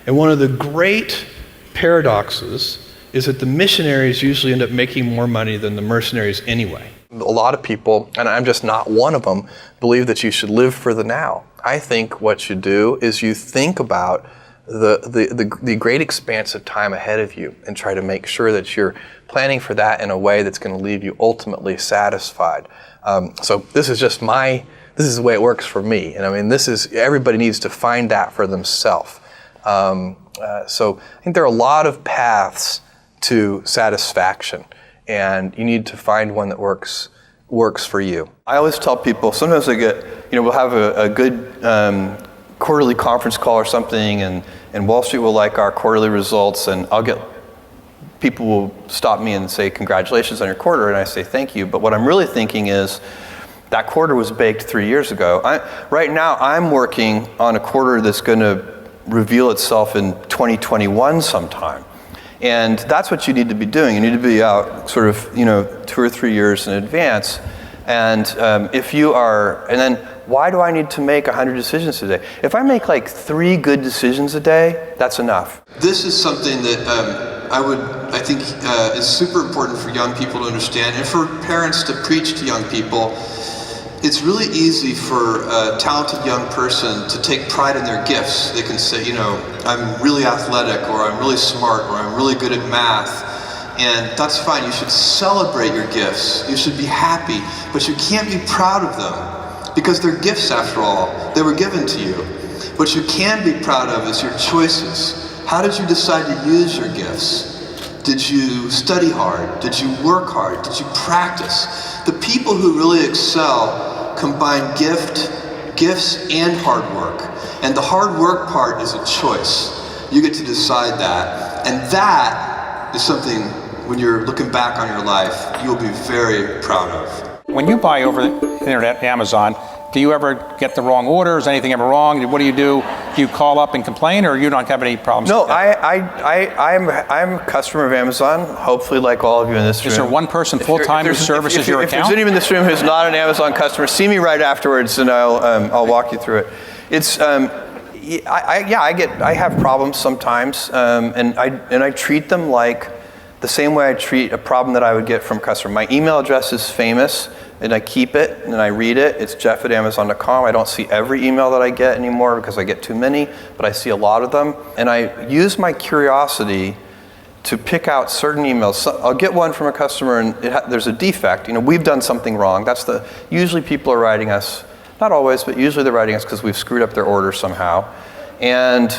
And one of the great paradoxes is that the missionaries usually end up making more money than the mercenaries anyway. A lot of people, and I'm just not one of them, believe that you should live for the now. I think what you do is you think about the great expanse of time ahead of you and try to make sure that you're planning for that in a way that's going to leave you ultimately satisfied. So this is just this is the way it works for me. And I mean, everybody needs to find that for themselves. So I think there are a lot of paths to satisfaction, and you need to find one that works for you. I always tell people, sometimes we'll have a good quarterly conference call or something, and Wall Street will like our quarterly results, and people will stop me and say, congratulations on your quarter, and I say thank you. But what I'm really thinking is, that quarter was baked 3 years ago. Right now, I'm working on a quarter that's going to reveal itself in 2021 sometime. And that's what you need to be doing. You need to be out sort of, 2 or 3 years in advance. And and then why do I need to make 100 decisions a day? If I make like 3 good decisions a day, that's enough. This is something that I think is super important for young people to understand, and for parents to preach to young people. It's really easy for a talented young person to take pride in their gifts. They can say, I'm really athletic, or I'm really smart, or I'm really good at math. And that's fine. You should celebrate your gifts. You should be happy, but you can't be proud of them because they're gifts after all. They were given to you. What you can be proud of is your choices. How did you decide to use your gifts? Did you study hard? Did you work hard? Did you practice? The people who really excel combine gifts and hard work. And the hard work part is a choice. You get to decide that. And that is something, when you're looking back on your life, you'll be very proud of. When you buy over the internet, Amazon, do you ever get the wrong order? Is anything ever wrong? What do? Do you call up and complain, or you don't have any problems? No, I'm a customer of Amazon, hopefully like all of you in this room. Is there one person full-time who services your account? If there's anyone in this room who's not an Amazon customer, see me right afterwards and I'll walk you through it. It's, I have problems sometimes, and I treat them like the same way I treat a problem that I would get from a customer. My email address is famous, and I keep it, and I read it. It's jeff@amazon.com. I don't see every email that I get anymore because I get too many, but I see a lot of them. And I use my curiosity to pick out certain emails. So I'll get one from a customer, and there's a defect. We've done something wrong. Usually people are writing us, not always, but usually they're writing us because we've screwed up their order somehow. And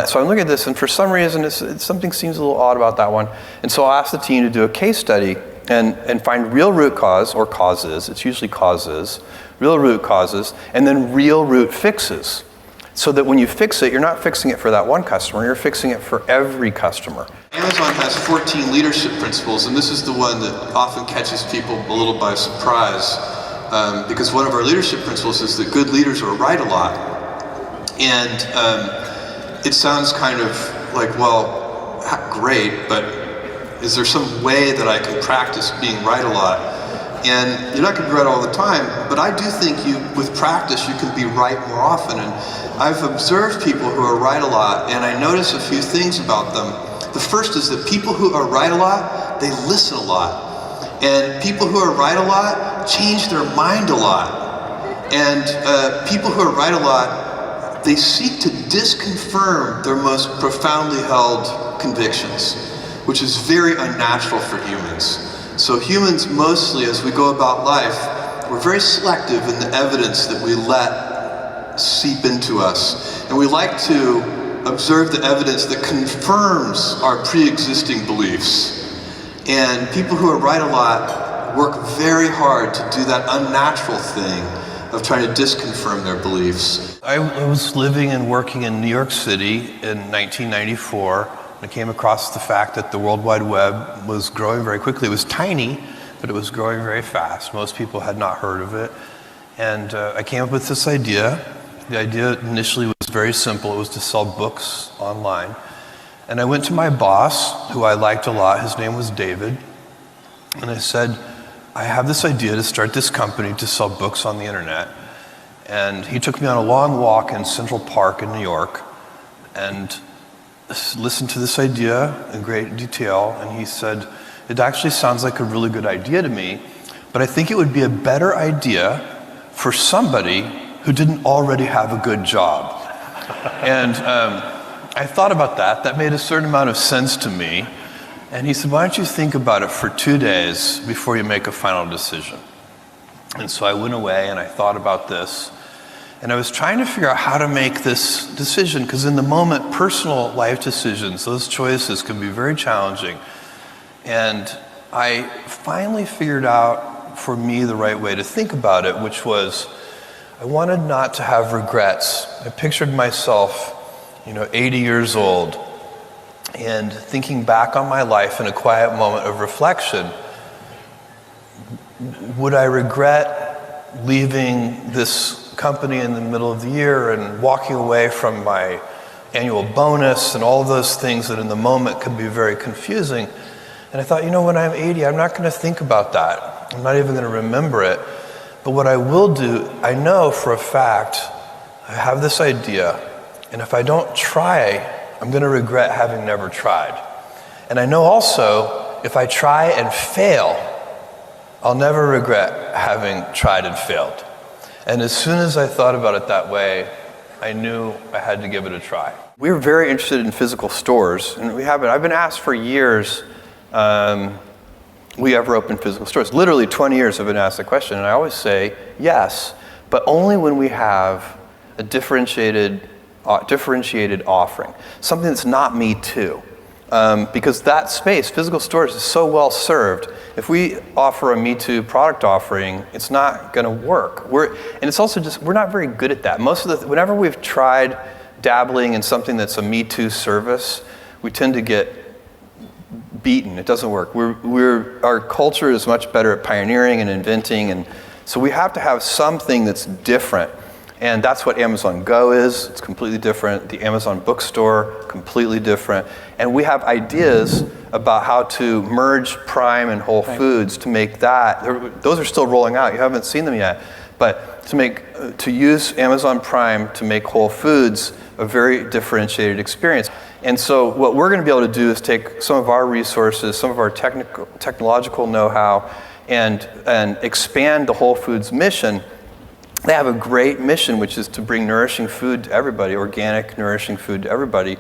so I'm looking at this, and for some reason, something seems a little odd about that one. And so I'll ask the team to do a case study and find real root cause, or causes, it's usually causes, real root causes, and then real root fixes. So that when you fix it, you're not fixing it for that one customer, you're fixing it for every customer. Amazon has 14 leadership principles, and this is the one that often catches people a little by surprise, because one of our leadership principles is that good leaders are right a lot. And it sounds kind of like, well, great, but is there some way that I can practice being right a lot? And you're not going to be right all the time, but I do think with practice, you can be right more often. And I've observed people who are right a lot, and I notice a few things about them. The first is that people who are right a lot, they listen a lot. And people who are right a lot change their mind a lot. And people who are right a lot, they seek to disconfirm their most profoundly held convictions, which is very unnatural for humans. So humans mostly, as we go about life, we're very selective in the evidence that we let seep into us. And we like to observe the evidence that confirms our pre-existing beliefs. And people who are right a lot work very hard to do that unnatural thing of trying to disconfirm their beliefs. I was living and working in New York City in 1994. I came across the fact that the World Wide Web was growing very quickly. It was tiny, but it was growing very fast. Most people had not heard of it. And I came up with this idea. The idea initially was very simple. It was to sell books online. And I went to my boss, who I liked a lot. His name was David. And I said, I have this idea to start this company to sell books on the internet. And he took me on a long walk in Central Park in New York and listened to this idea in great detail. And he said, it actually sounds like a really good idea to me, but I think it would be a better idea for somebody who didn't already have a good job. And I thought about that. That made a certain amount of sense to me. And he said, why don't you think about it for 2 days before you make a final decision? And so I went away and I thought about this. And I was trying to figure out how to make this decision, because in the moment, personal life decisions, those choices can be very challenging. And I finally figured out for me the right way to think about it, which was I wanted not to have regrets. I pictured myself, 80 years old, and thinking back on my life in a quiet moment of reflection. Would I regret leaving this company in the middle of the year and walking away from my annual bonus and all of those things that in the moment can be very confusing? And I thought, when I'm 80, I'm not going to think about that. I'm not even going to remember it. But what I will do, I know for a fact, I have this idea, and if I don't try, I'm going to regret having never tried. And I know also, if I try and fail, I'll never regret having tried and failed. And as soon as I thought about it that way, I knew I had to give it a try. We're very interested in physical stores, and I've been asked for years, we ever open physical stores? Literally 20 years I've been asked the question, and I always say yes, but only when we have a differentiated offering, something that's not me too. Because that space, physical stores, is so well served. If we offer a Me Too product offering, it's not going to work. And it's also we're not very good at that. Whenever we've tried dabbling in something that's a Me Too service, we tend to get beaten. It doesn't work. Our culture is much better at pioneering and inventing, and so we have to have something that's different. And that's what Amazon Go is. It's completely different. The Amazon bookstore, completely different. And we have ideas about how to merge Prime and Whole Foods to make that. Those are still rolling out. You haven't seen them yet. But to use Amazon Prime to make Whole Foods a very differentiated experience. And so what we're going to be able to do is take some of our resources, some of our technological know-how, and expand the Whole Foods mission. They have a great mission, which is to bring nourishing food to everybody, organic, nourishing food to everybody.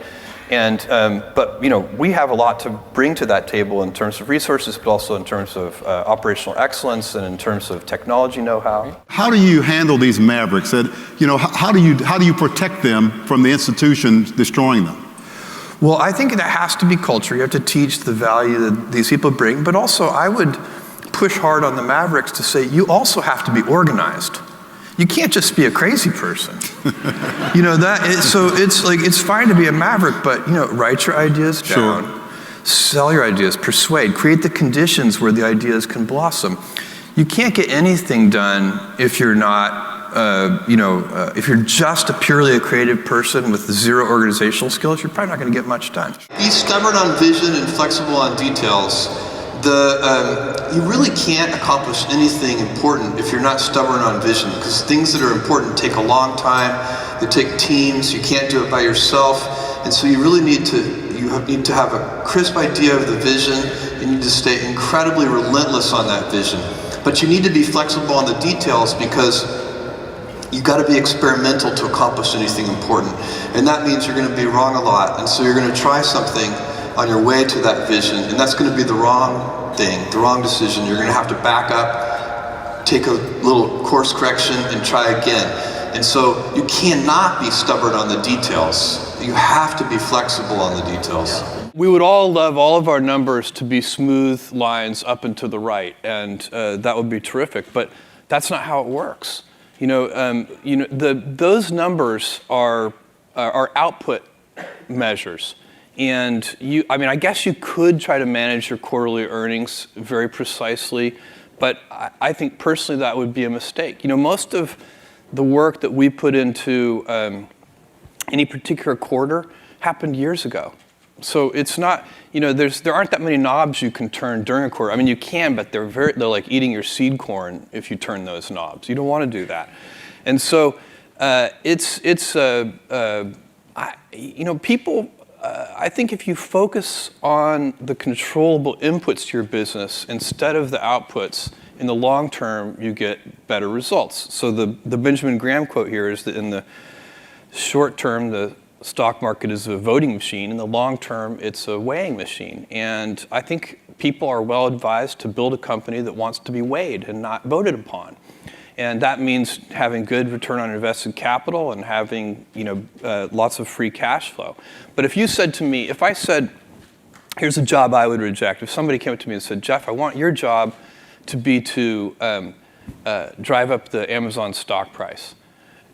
But we have a lot to bring to that table in terms of resources, but also in terms of operational excellence and in terms of technology know-how. How do you handle these mavericks? How do you protect them from the institutions destroying them? Well, I think that has to be culture. You have to teach the value that these people bring, but also I would push hard on the mavericks to say you also have to be organized. You can't just be a crazy person. So it's fine to be a maverick, but write your ideas down, sell your ideas, persuade, create the conditions where the ideas can blossom. You can't get anything done if you're not, if you're just purely a creative person with zero organizational skills, you're probably not going to get much done. Be stubborn on vision and flexible on details. You really can't accomplish anything important if you're not stubborn on vision, because things that are important take a long time. They take teams. You can't do it by yourself, and so you really need to have a crisp idea of the vision. You need to stay incredibly relentless on that vision, but you need to be flexible on the details because you've got to be experimental to accomplish anything important, and that means you're going to be wrong a lot, and so you're going to try something on your way to that vision, and that's going to be the wrong thing, the wrong decision. You're going to have to back up, take a little course correction, and try again. And so you cannot be stubborn on the details. You have to be flexible on the details. We would all love all of our numbers to be smooth lines up and to the right, and that would be terrific, but that's not how it works. Those numbers are output measures. And I guess you could try to manage your quarterly earnings very precisely, but I think personally that would be a mistake. Most of the work that we put into any particular quarter happened years ago. So it's not, there aren't that many knobs you can turn during a quarter. I mean, you can, but they're like eating your seed corn if you turn those knobs. You don't want to do that. And so people, I think if you focus on the controllable inputs to your business instead of the outputs, in the long term, you get better results. So the Benjamin Graham quote here is that in the short term, the stock market is a voting machine. In the long term, it's a weighing machine. And I think people are well advised to build a company that wants to be weighed and not voted upon. And that means having good return on invested capital and having lots of free cash flow. But if you said to me, if I said, here's a job I would reject. If somebody came up to me and said, Jeff, I want your job to be to drive up the Amazon stock price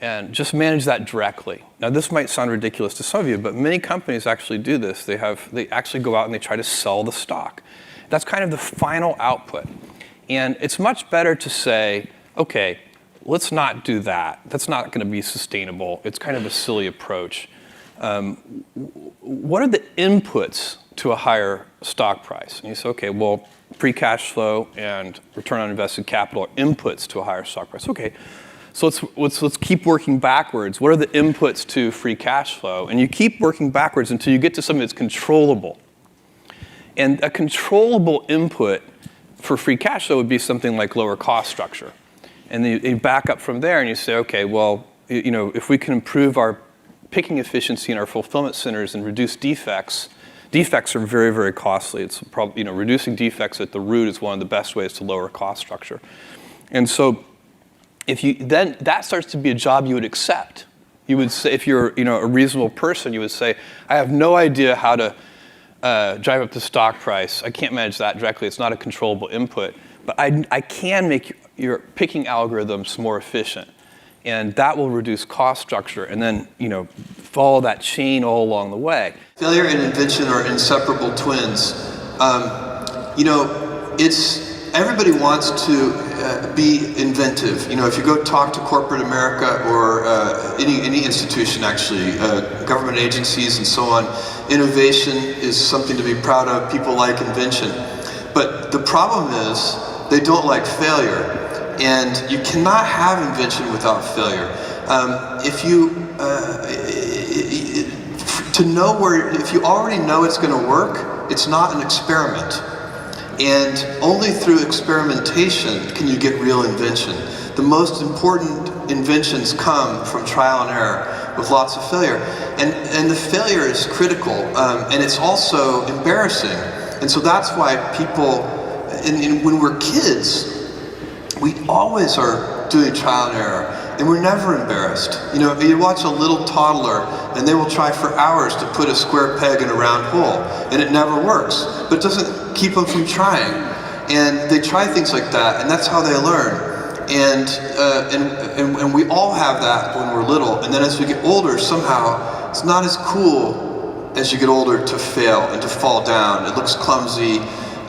and just manage that directly. Now, this might sound ridiculous to some of you, but many companies actually do this. They actually go out and they try to sell the stock. That's kind of the final output. And it's much better to say, okay, let's not do that. That's not going to be sustainable. It's kind of a silly approach. What are the inputs to a higher stock price? And you say, okay, well, free cash flow and return on invested capital are inputs to a higher stock price. Okay, so let's keep working backwards. What are the inputs to free cash flow? And you keep working backwards until you get to something that's controllable. And a controllable input for free cash flow would be something like lower cost structure. And then you back up from there and you say, okay, well, if we can improve our picking efficiency in our fulfillment centers and reduce defects are very, very costly. It's probably, reducing defects at the root is one of the best ways to lower cost structure. And so then that starts to be a job you would accept. You would say, if you're a reasonable person, you would say, I have no idea how to drive up the stock price. I can't manage that directly. It's not a controllable input. But I can make your picking algorithms more efficient. And that will reduce cost structure. And then, follow that chain all along the way. Failure and invention are inseparable twins. Everybody wants to be inventive. If you go talk to corporate America or any institution, actually, government agencies and so on, innovation is something to be proud of. People like invention. But the problem is they don't like failure. And you cannot have invention without failure. If you already know it's going to work, it's not an experiment. And only through experimentation can you get real invention. The most important inventions come from trial and error with lots of failure. And the failure is critical, and it's also embarrassing. And so that's why people, when we're kids, we always are doing trial and error, and we're never embarrassed. You watch a little toddler, and they will try for hours to put a square peg in a round hole, and it never works. But it doesn't keep them from trying. And they try things like that, and that's how they learn. And we all have that when we're little, and then as we get older, somehow it's not as cool as you get older to fail and to fall down. It looks clumsy,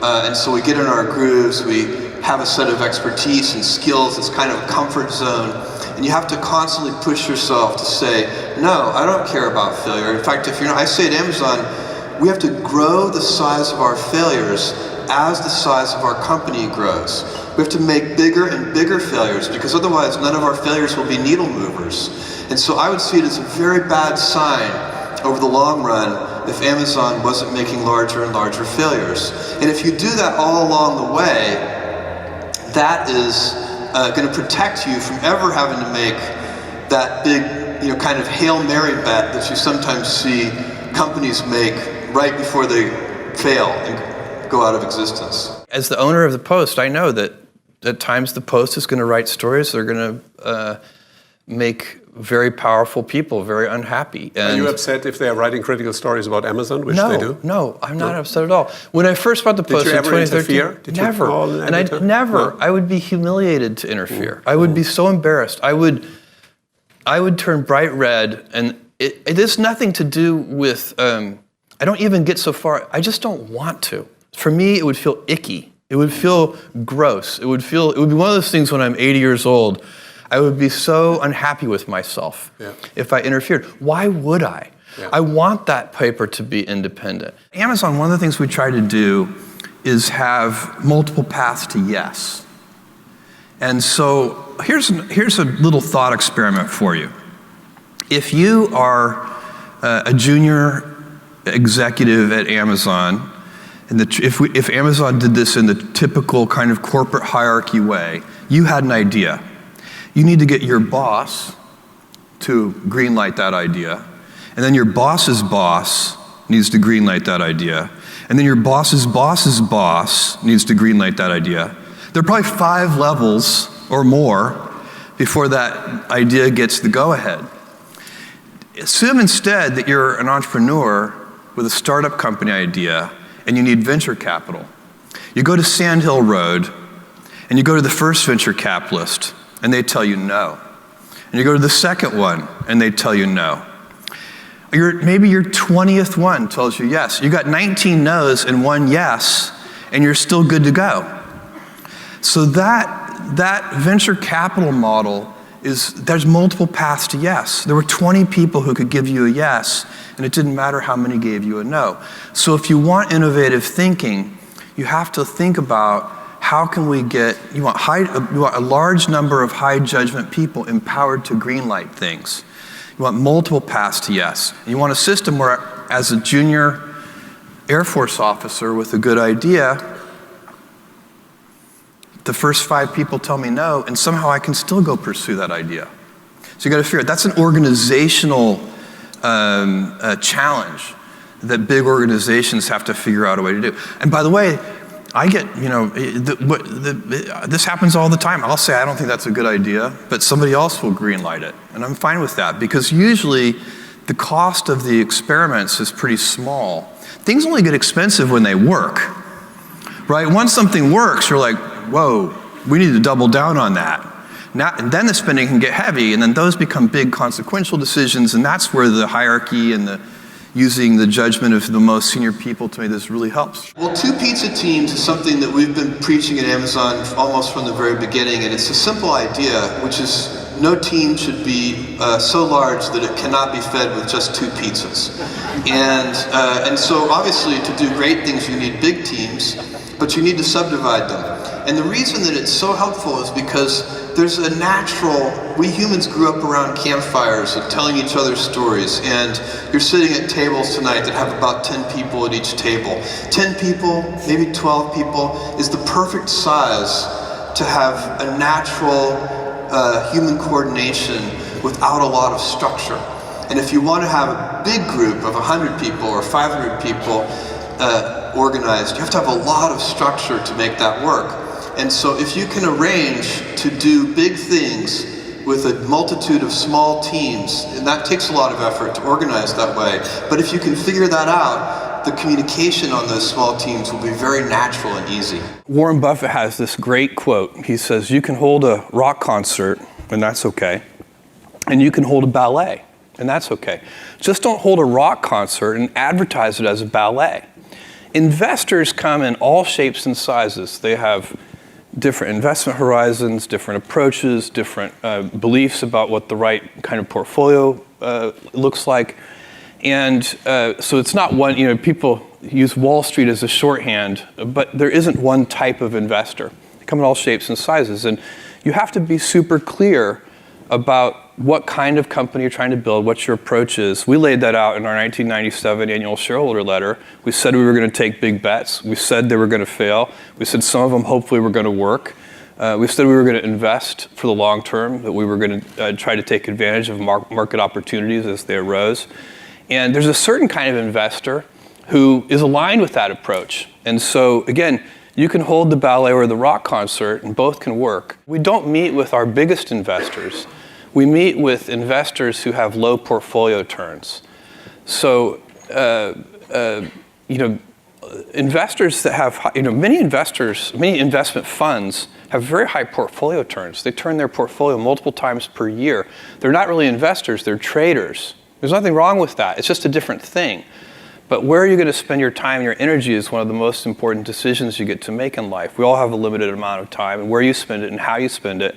and so we get in our grooves. We have a set of expertise and skills. It's kind of a comfort zone. And you have to constantly push yourself to say, no, I don't care about failure. In fact, I say at Amazon, we have to grow the size of our failures as the size of our company grows. We have to make bigger and bigger failures, because otherwise none of our failures will be needle movers. And so I would see it as a very bad sign over the long run if Amazon wasn't making larger and larger failures. And if you do that all along the way, that is going to protect you from ever having to make that big, kind of Hail Mary bet that you sometimes see companies make right before they fail and go out of existence. As the owner of the Post, I know that at times the Post is going to write stories that are going to make very powerful people very unhappy. And are you upset if they are writing critical stories about Amazon, which they do? No, I'm not upset at all. When I first bought the Post in 2013, never. And I never. I would be humiliated to interfere. I would be so embarrassed. I would turn bright red, and it has nothing to do with. I don't even get so far. I just don't want to. For me, it would feel icky. It would feel gross. It would be one of those things when I'm 80 years old. I would be so unhappy with myself if I interfered. Why would I? I want that paper to be independent. Amazon, one of the things we try to do is have multiple paths to yes. And so here's a little thought experiment for you. If you are a junior executive at Amazon, and if Amazon did this in the typical kind of corporate hierarchy way, you had an idea. You need to get your boss to greenlight that idea, and then your boss's boss needs to greenlight that idea, and then your boss's boss's boss needs to greenlight that idea. There are probably 5 levels or more before that idea gets the go-ahead. Assume instead that you're an entrepreneur with a startup company idea and you need venture capital. You go to Sand Hill Road and you go to the first venture capitalist and they tell you no. And you go to the second one and they tell you no. Maybe your 20th one tells you yes. You got 19 no's and 1 yes, and you're still good to go. So that venture capital model there's multiple paths to yes. There were 20 people who could give you a yes, and it didn't matter how many gave you a no. So if you want innovative thinking, you have to think about how can we you want a large number of high judgment people empowered to greenlight things. You want multiple paths to yes. And you want a system where, as a junior Air Force officer with a good idea, the first 5 people tell me no, and somehow I can still go pursue that idea. So you got to figure out, that's an organizational challenge that big organizations have to figure out a way to do. And by the way, I get, this happens all the time. I'll say, I don't think that's a good idea, but somebody else will greenlight it. And I'm fine with that, because usually the cost of the experiments is pretty small. Things only get expensive when they work, right? Once something works, you're like, whoa, we need to double down on that. And then the spending can get heavy, and then those become big consequential decisions, and that's where the hierarchy and using the judgment of the most senior people to me, this really helps. Well, 2 pizza teams is something that we've been preaching at Amazon almost from the very beginning, and it's a simple idea, which is no team should be so large that it cannot be fed with just 2 pizzas. And so obviously to do great things you need big teams, but you need to subdivide them. And the reason that it's so helpful is because there's a natural, we humans grew up around campfires and telling each other stories, and you're sitting at tables tonight that have about 10 people at each table. 10 people, maybe 12 people, is the perfect size to have a natural human coordination without a lot of structure. And if you want to have a big group of 100 people or 500 people organized, you have to have a lot of structure to make that work. And so if you can arrange to do big things with a multitude of small teams, and that takes a lot of effort to organize that way, but if you can figure that out, the communication on those small teams will be very natural and easy. Warren Buffett has this great quote. He says, you can hold a rock concert, and that's okay, and you can hold a ballet, and that's okay. Just don't hold a rock concert and advertise it as a ballet. Investors come in all shapes and sizes. They have different investment horizons, different approaches, different beliefs about what the right kind of portfolio looks like. And so it's not one, people use Wall Street as a shorthand, but there isn't one type of investor. They come in all shapes and sizes. And you have to be super clear about what kind of company you're trying to build, what your approach is. We laid that out in our 1997 annual shareholder letter. We said we were going to take big bets. We said they were going to fail. We said some of them hopefully were going to work. We said we were going to invest for the long term, that we were going to try to take advantage of market opportunities as they arose. And there's a certain kind of investor who is aligned with that approach. And so, again, you can hold the ballet or the rock concert, and both can work. We don't meet with our biggest investors. We meet with investors who have low portfolio turns. So, investors that have, many investment funds have very high portfolio turns. They turn their portfolio multiple times per year. They're not really investors, they're traders. There's nothing wrong with that. It's just a different thing. But where are you going to spend your time and your energy is one of the most important decisions you get to make in life. We all have a limited amount of time, and where you spend it and how you spend it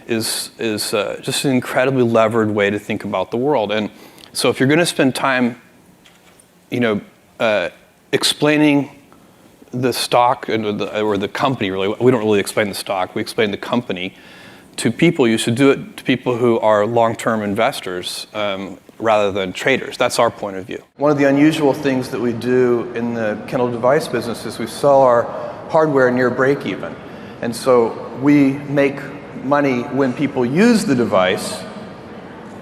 is just an incredibly levered way to think about the world. And So if you're going to spend time, explaining the stock or the company, really, we don't really explain the stock, we explain the company to people. You should do it to people who are long-term investors rather than traders. That's our point of view. One of the unusual things that we do in the Kindle device business is we sell our hardware near break-even. And so we make money when people use the device,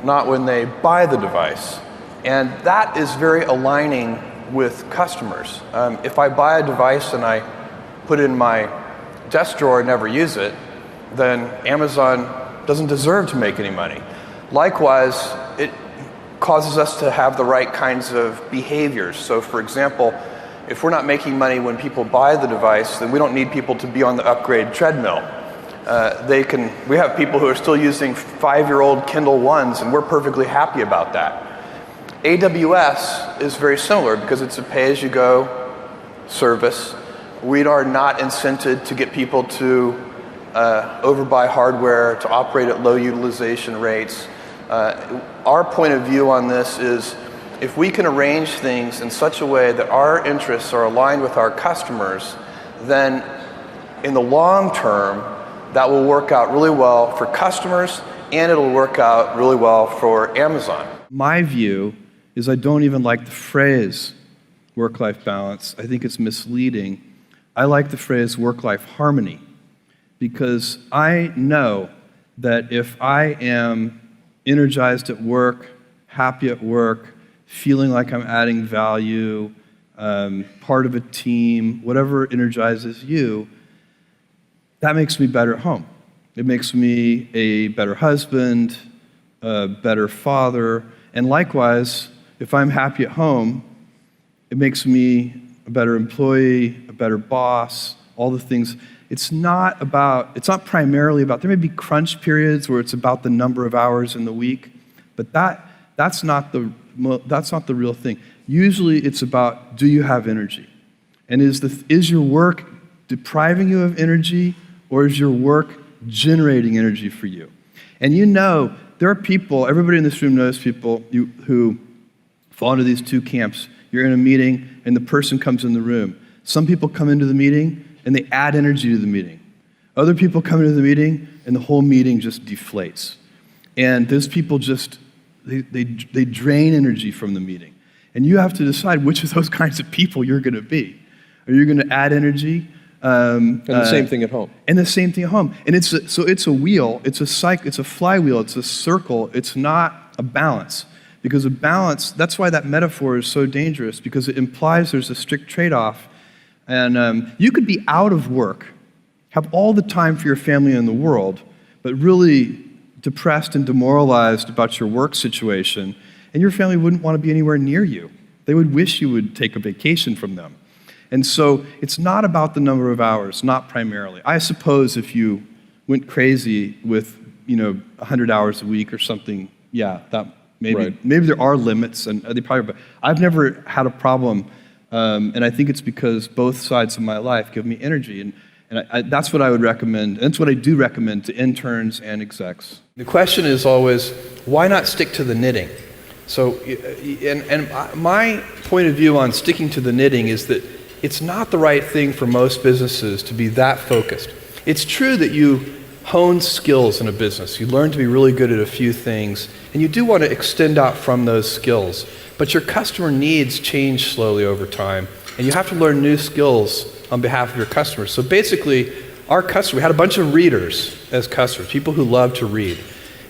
not when they buy the device. And that is very aligning with customers. If I buy a device and I put it in my desk drawer and never use it, then Amazon doesn't deserve to make any money. Likewise, it causes us to have the right kinds of behaviors. So for example, if we're not making money when people buy the device, then we don't need people to be on the upgrade treadmill. We have people who are still using 5-year-old Kindle Ones, and we're perfectly happy about that. AWS is very similar because it's a pay-as-you-go service. We are not incented to get people to overbuy hardware, to operate at low utilization rates. Our point of view on this is if we can arrange things in such a way that our interests are aligned with our customers, then in the long term, that will work out really well for customers and it'll work out really well for Amazon. My view is I don't even like the phrase work-life balance. I think it's misleading. I like the phrase work-life harmony because I know that if I am energized at work, happy at work, feeling like I'm adding value, part of a team, whatever energizes you, that makes me better at home. It makes me a better husband, a better father, and likewise, if I'm happy at home, it makes me a better employee, a better boss, all the things. It's not primarily about, there may be crunch periods where it's about the number of hours in the week, but that's not the real thing. Usually it's about, do you have energy? And is your work depriving you of energy, or is your work generating energy for you? And there are people, everybody in this room knows people who fall into these two camps. You're in a meeting and the person comes in the room. Some people come into the meeting and they add energy to the meeting. Other people come into the meeting and the whole meeting just deflates. And those people they drain energy from the meeting. And you have to decide which of those kinds of people you're going to be. Are you going to add energy? And the same thing at home. And the same thing at home. And it's a wheel, it's a cycle, it's a flywheel, it's a circle, it's not a balance. Because a balance, that's why that metaphor is so dangerous, because it implies there's a strict trade-off. And you could be out of work, have all the time for your family in the world, but really depressed and demoralized about your work situation, and your family wouldn't want to be anywhere near you. They would wish you would take a vacation from them. And so it's not about the number of hours, not primarily. I suppose if you went crazy with 100 hours a week or something, yeah, that maybe there are limits, and they probably. But I've never had a problem, and I think it's because both sides of my life give me energy, and that's what I would recommend. And that's what I do recommend to interns and execs. The question is always, why not stick to the knitting? So, and my point of view on sticking to the knitting is that it's not the right thing for most businesses to be that focused. It's true that you hone skills in a business. You learn to be really good at a few things, and you do want to extend out from those skills. But your customer needs change slowly over time, and you have to learn new skills on behalf of your customers. So basically, we had a bunch of readers as customers, people who love to read.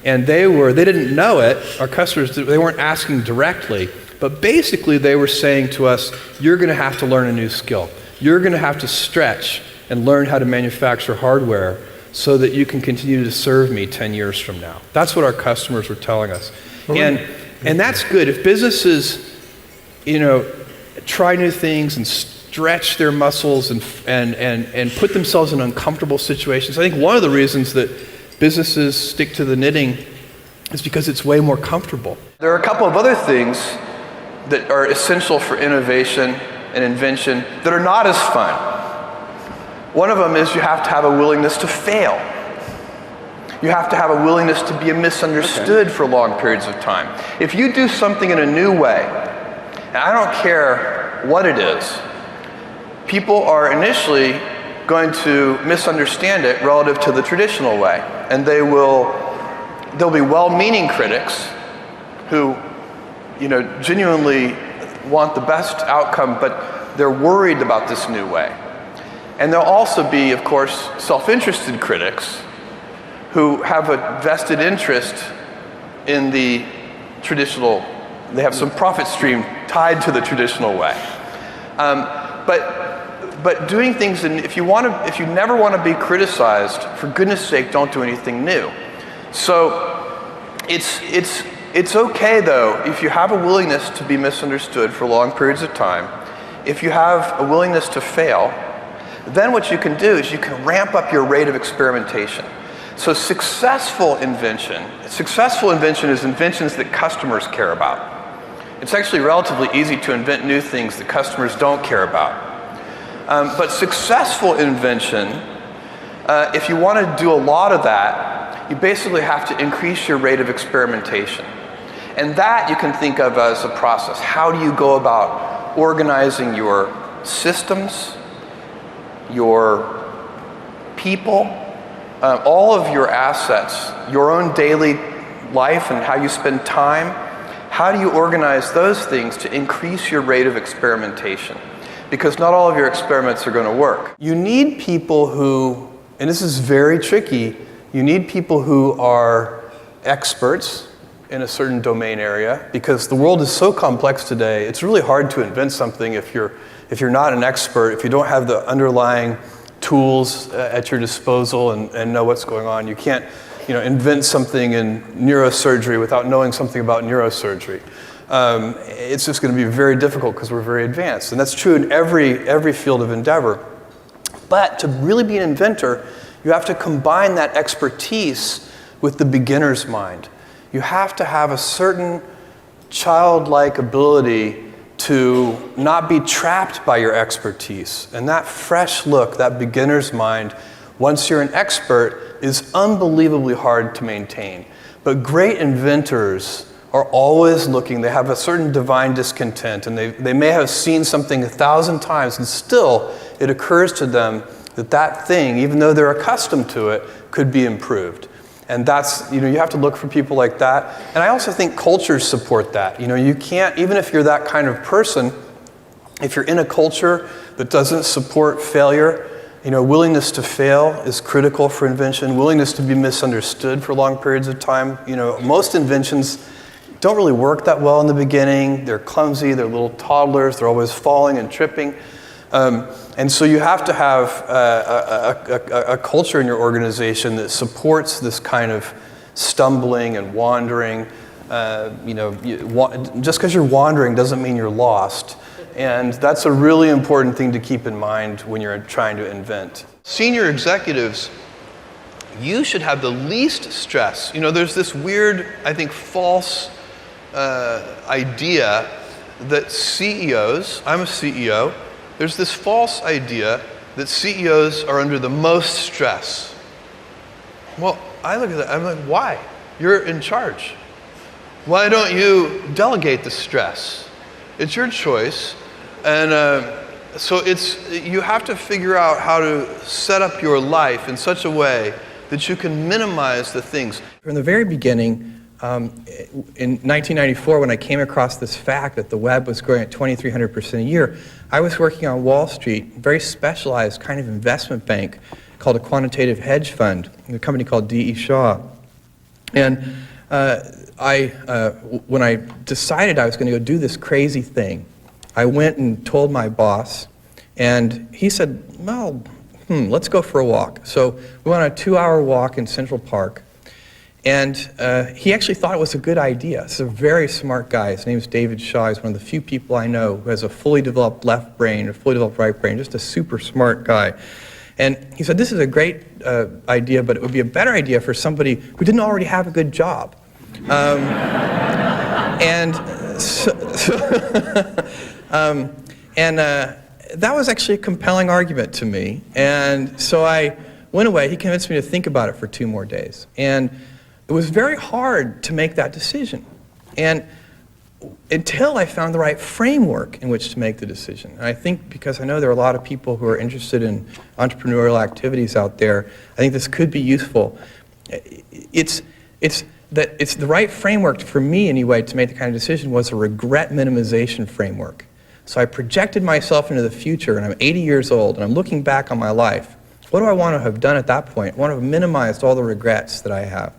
And they didn't know it, our customers, they weren't asking directly, but basically they were saying to us, you're going to have to learn a new skill. You're going to have to stretch and learn how to manufacture hardware so that you can continue to serve me 10 years from now. That's what our customers were telling us. And that's good. If businesses, try new things and stretch their muscles and put themselves in uncomfortable situations, I think one of the reasons that businesses stick to the knitting is because it's way more comfortable. There are a couple of other things that are essential for innovation and invention that are not as fun. One of them is you have to have a willingness to fail. You have to have a willingness to be misunderstood for long periods of time. If you do something in a new way, and I don't care what it is, people are initially going to misunderstand it relative to the traditional way. And there'll be well-meaning critics who, genuinely want the best outcome, but they're worried about this new way. And there'll also be, of course, self-interested critics who have a vested interest in the traditional, they have some profit stream tied to the traditional way. But doing things, if you never want to be criticized, for goodness sake, don't do anything new. So it's okay though, if you have a willingness to be misunderstood for long periods of time, if you have a willingness to fail, then what you can do is you can ramp up your rate of experimentation. So successful invention is inventions that customers care about. It's actually relatively easy to invent new things that customers don't care about. But successful invention, if you want to do a lot of that, you basically have to increase your rate of experimentation. And that you can think of as a process. How do you go about organizing your systems, your people, all of your assets, your own daily life and how you spend time? How do you organize those things to increase your rate of experimentation? Because not all of your experiments are going to work. You need people who, and this is very tricky, you need people who are experts in a certain domain area, because the world is so complex today, it's really hard to invent something if you're not an expert, if you don't have the underlying tools at your disposal and know what's going on. You can't invent something in neurosurgery without knowing something about neurosurgery. It's just going to be very difficult because we're very advanced. And that's true in every field of endeavor. But to really be an inventor, you have to combine that expertise with the beginner's mind. You have to have a certain childlike ability to not be trapped by your expertise. And that fresh look, that beginner's mind, once you're an expert, is unbelievably hard to maintain. But great inventors are always looking, they have a certain divine discontent, and they may have seen something 1,000 times, and still it occurs to them that thing, even though they're accustomed to it, could be improved. And that's, you have to look for people like that. And I also think cultures support that. You can't, even if you're that kind of person, if you're in a culture that doesn't support failure, willingness to fail is critical for invention, willingness to be misunderstood for long periods of time. Most inventions don't really work that well in the beginning. They're clumsy, they're little toddlers, they're always falling and tripping. And so you have to have a culture in your organization that supports this kind of stumbling and wandering. Just because you're wandering doesn't mean you're lost. And that's a really important thing to keep in mind when you're trying to invent. Senior executives, you should have the least stress. There's this weird, I think, false idea that CEOs, I'm a CEO, there's this false idea that CEOs are under the most stress. Well, I look at that, I'm like, why? You're in charge. Why don't you delegate the stress? It's your choice. And so you have to figure out how to set up your life in such a way that you can minimize the things. From the very beginning, in 1994, when I came across this fact that the web was growing at 2,300% a year, I was working on Wall Street, a very specialized kind of investment bank called a quantitative hedge fund, a company called D.E. Shaw. And when I decided I was going to go do this crazy thing, I went and told my boss, and he said, well, let's go for a walk. So we went on a 2-hour walk in Central Park. And he actually thought it was a good idea. He's a very smart guy. His name is David Shaw. He's one of the few people I know who has a fully developed left brain, a fully developed right brain, just a super smart guy. And he said, this is a great idea, but it would be a better idea for somebody who didn't already have a good job. That was actually a compelling argument to me. And so I went away. He convinced me to think about it for 2 more days. And it was very hard to make that decision. And until I found the right framework in which to make the decision. And I think because I know there are a lot of people who are interested in entrepreneurial activities out there, I think this could be useful. It's the right framework for me anyway to make the kind of decision was a regret minimization framework. So I projected myself into the future, and I'm 80 years old, and I'm looking back on my life. What do I want to have done at that point? I want to have minimized all the regrets that I have.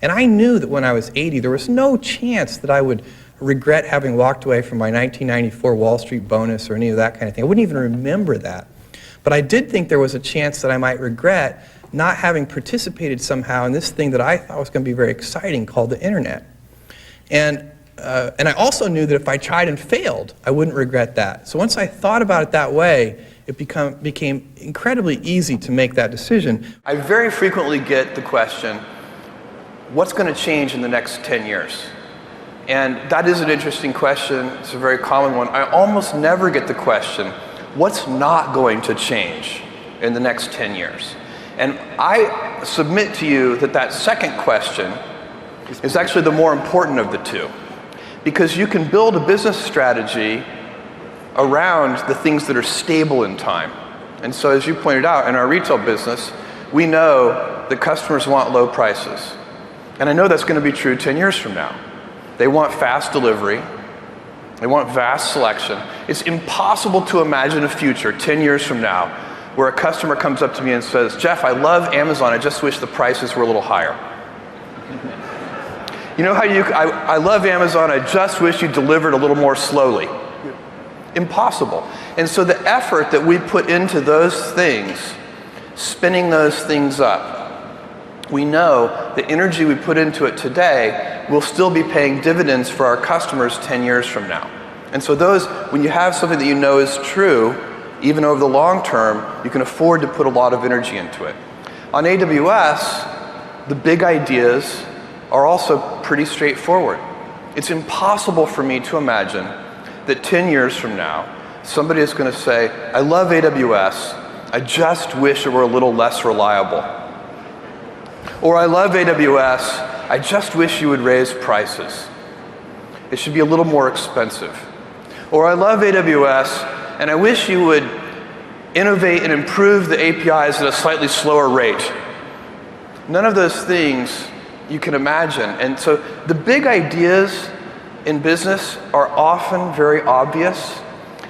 And I knew that when I was 80, there was no chance that I would regret having walked away from my 1994 Wall Street bonus or any of that kind of thing. I wouldn't even remember that. But I did think there was a chance that I might regret not having participated somehow in this thing that I thought was going to be very exciting called the internet. And I also knew that if I tried and failed, I wouldn't regret that. So once I thought about it that way, it became incredibly easy to make that decision. I very frequently get the question, what's going to change in the next 10 years? And that is an interesting question. It's a very common one. I almost never get the question, what's not going to change in the next 10 years? And I submit to you that that second question is actually the more important of the two. Because you can build a business strategy around the things that are stable in time. And so as you pointed out, in our retail business, we know that customers want low prices. And I know that's going to be true 10 years from now. They want fast delivery. They want vast selection. It's impossible to imagine a future 10 years from now where a customer comes up to me and says, Jeff, I love Amazon. I just wish the prices were a little higher. You know how I love Amazon. I just wish you delivered a little more slowly. Impossible. And so the effort that we put into those things, spinning those things up, we know the energy we put into it today will still be paying dividends for our customers 10 years from now. And so when you have something that you know is true, even over the long term, you can afford to put a lot of energy into it. On AWS, the big ideas are also pretty straightforward. It's impossible for me to imagine that 10 years from now, somebody is going to say, I love AWS, I just wish it were a little less reliable. Or I love AWS, I just wish you would raise prices. It should be a little more expensive. Or I love AWS, and I wish you would innovate and improve the APIs at a slightly slower rate. None of those things you can imagine. And so the big ideas in business are often very obvious,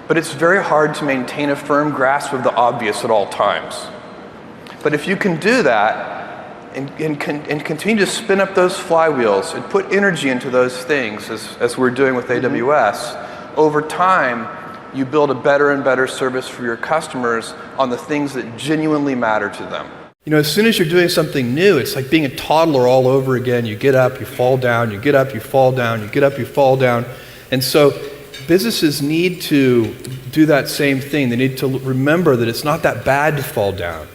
but it's very hard to maintain a firm grasp of the obvious at all times. But if you can do that, and continue to spin up those flywheels and put energy into those things, as we're doing with AWS, over time, you build a better and better service for your customers on the things that genuinely matter to them. You know, as soon as you're doing something new, it's like being a toddler all over again. You get up, you fall down, you get up, you fall down, you get up, you fall down. And so businesses need to do that same thing. They need to remember that it's not that bad to fall down.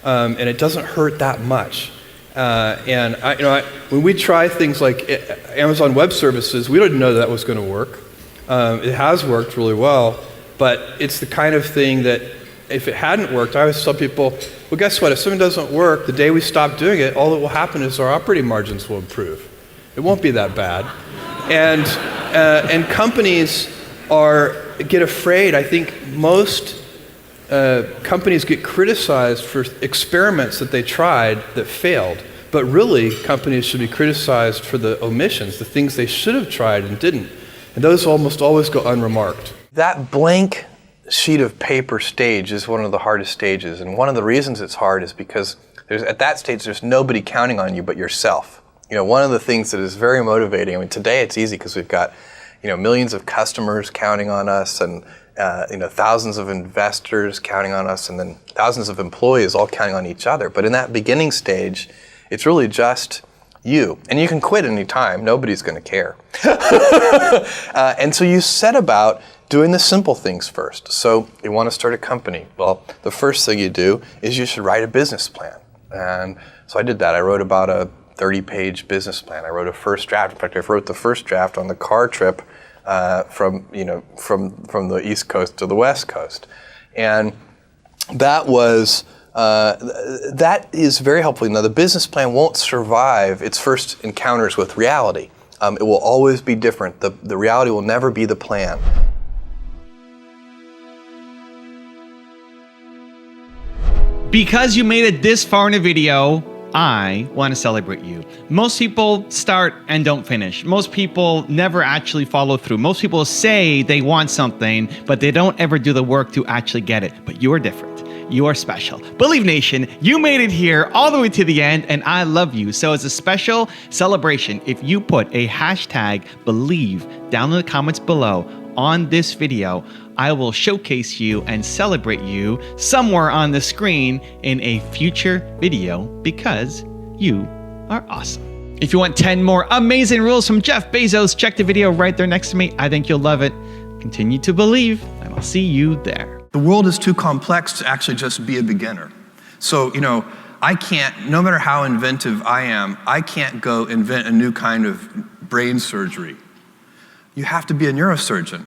And it doesn't hurt that much. When we try things like Amazon Web Services, we didn't know that was going to work. It has worked really well, but it's the kind of thing that if it hadn't worked, I always tell people, well, guess what? If something doesn't work, the day we stop doing it, all that will happen is our operating margins will improve. It won't be that bad. And companies get afraid. I think most companies get criticized for experiments that they tried that failed. But really, companies should be criticized for the omissions, the things they should have tried and didn't. And those almost always go unremarked. That blank sheet of paper stage is one of the hardest stages. And one of the reasons it's hard is because at that stage, there's nobody counting on you but yourself. You know, one of the things that is very motivating, I mean, today it's easy because we've got, millions of customers counting on us and thousands of investors counting on us and then thousands of employees all counting on each other. But in that beginning stage, it's really just you. And you can quit any time. Nobody's going to care. And so you set about doing the simple things first. So you want to start a company. Well, the first thing you do is you should write a business plan. And so I did that. I wrote about a 30-page business plan. I wrote a first draft. In fact, I wrote the first draft on the car trip from the East Coast to the West Coast. And that was that is very helpful. Now, the business plan won't survive its first encounters with reality. It will always be different. The reality will never be the plan. Because you made it this far in a video, I want to celebrate you. Most people start and don't finish. Most people never actually follow through. Most people say they want something, but they don't ever do the work to actually get it. But you're different. You are special. Believe Nation, you made it here all the way to the end, and I love you. So as a special celebration, if you put a hashtag Believe down in the comments below on this video, I will showcase you and celebrate you somewhere on the screen in a future video because you are awesome. If you want 10 more amazing rules from Jeff Bezos, check the video right there next to me. I think you'll love it. Continue to believe, and I'll see you there. The world is too complex to actually just be a beginner. So, I can't, no matter how inventive I am, I can't go invent a new kind of brain surgery. You have to be a neurosurgeon.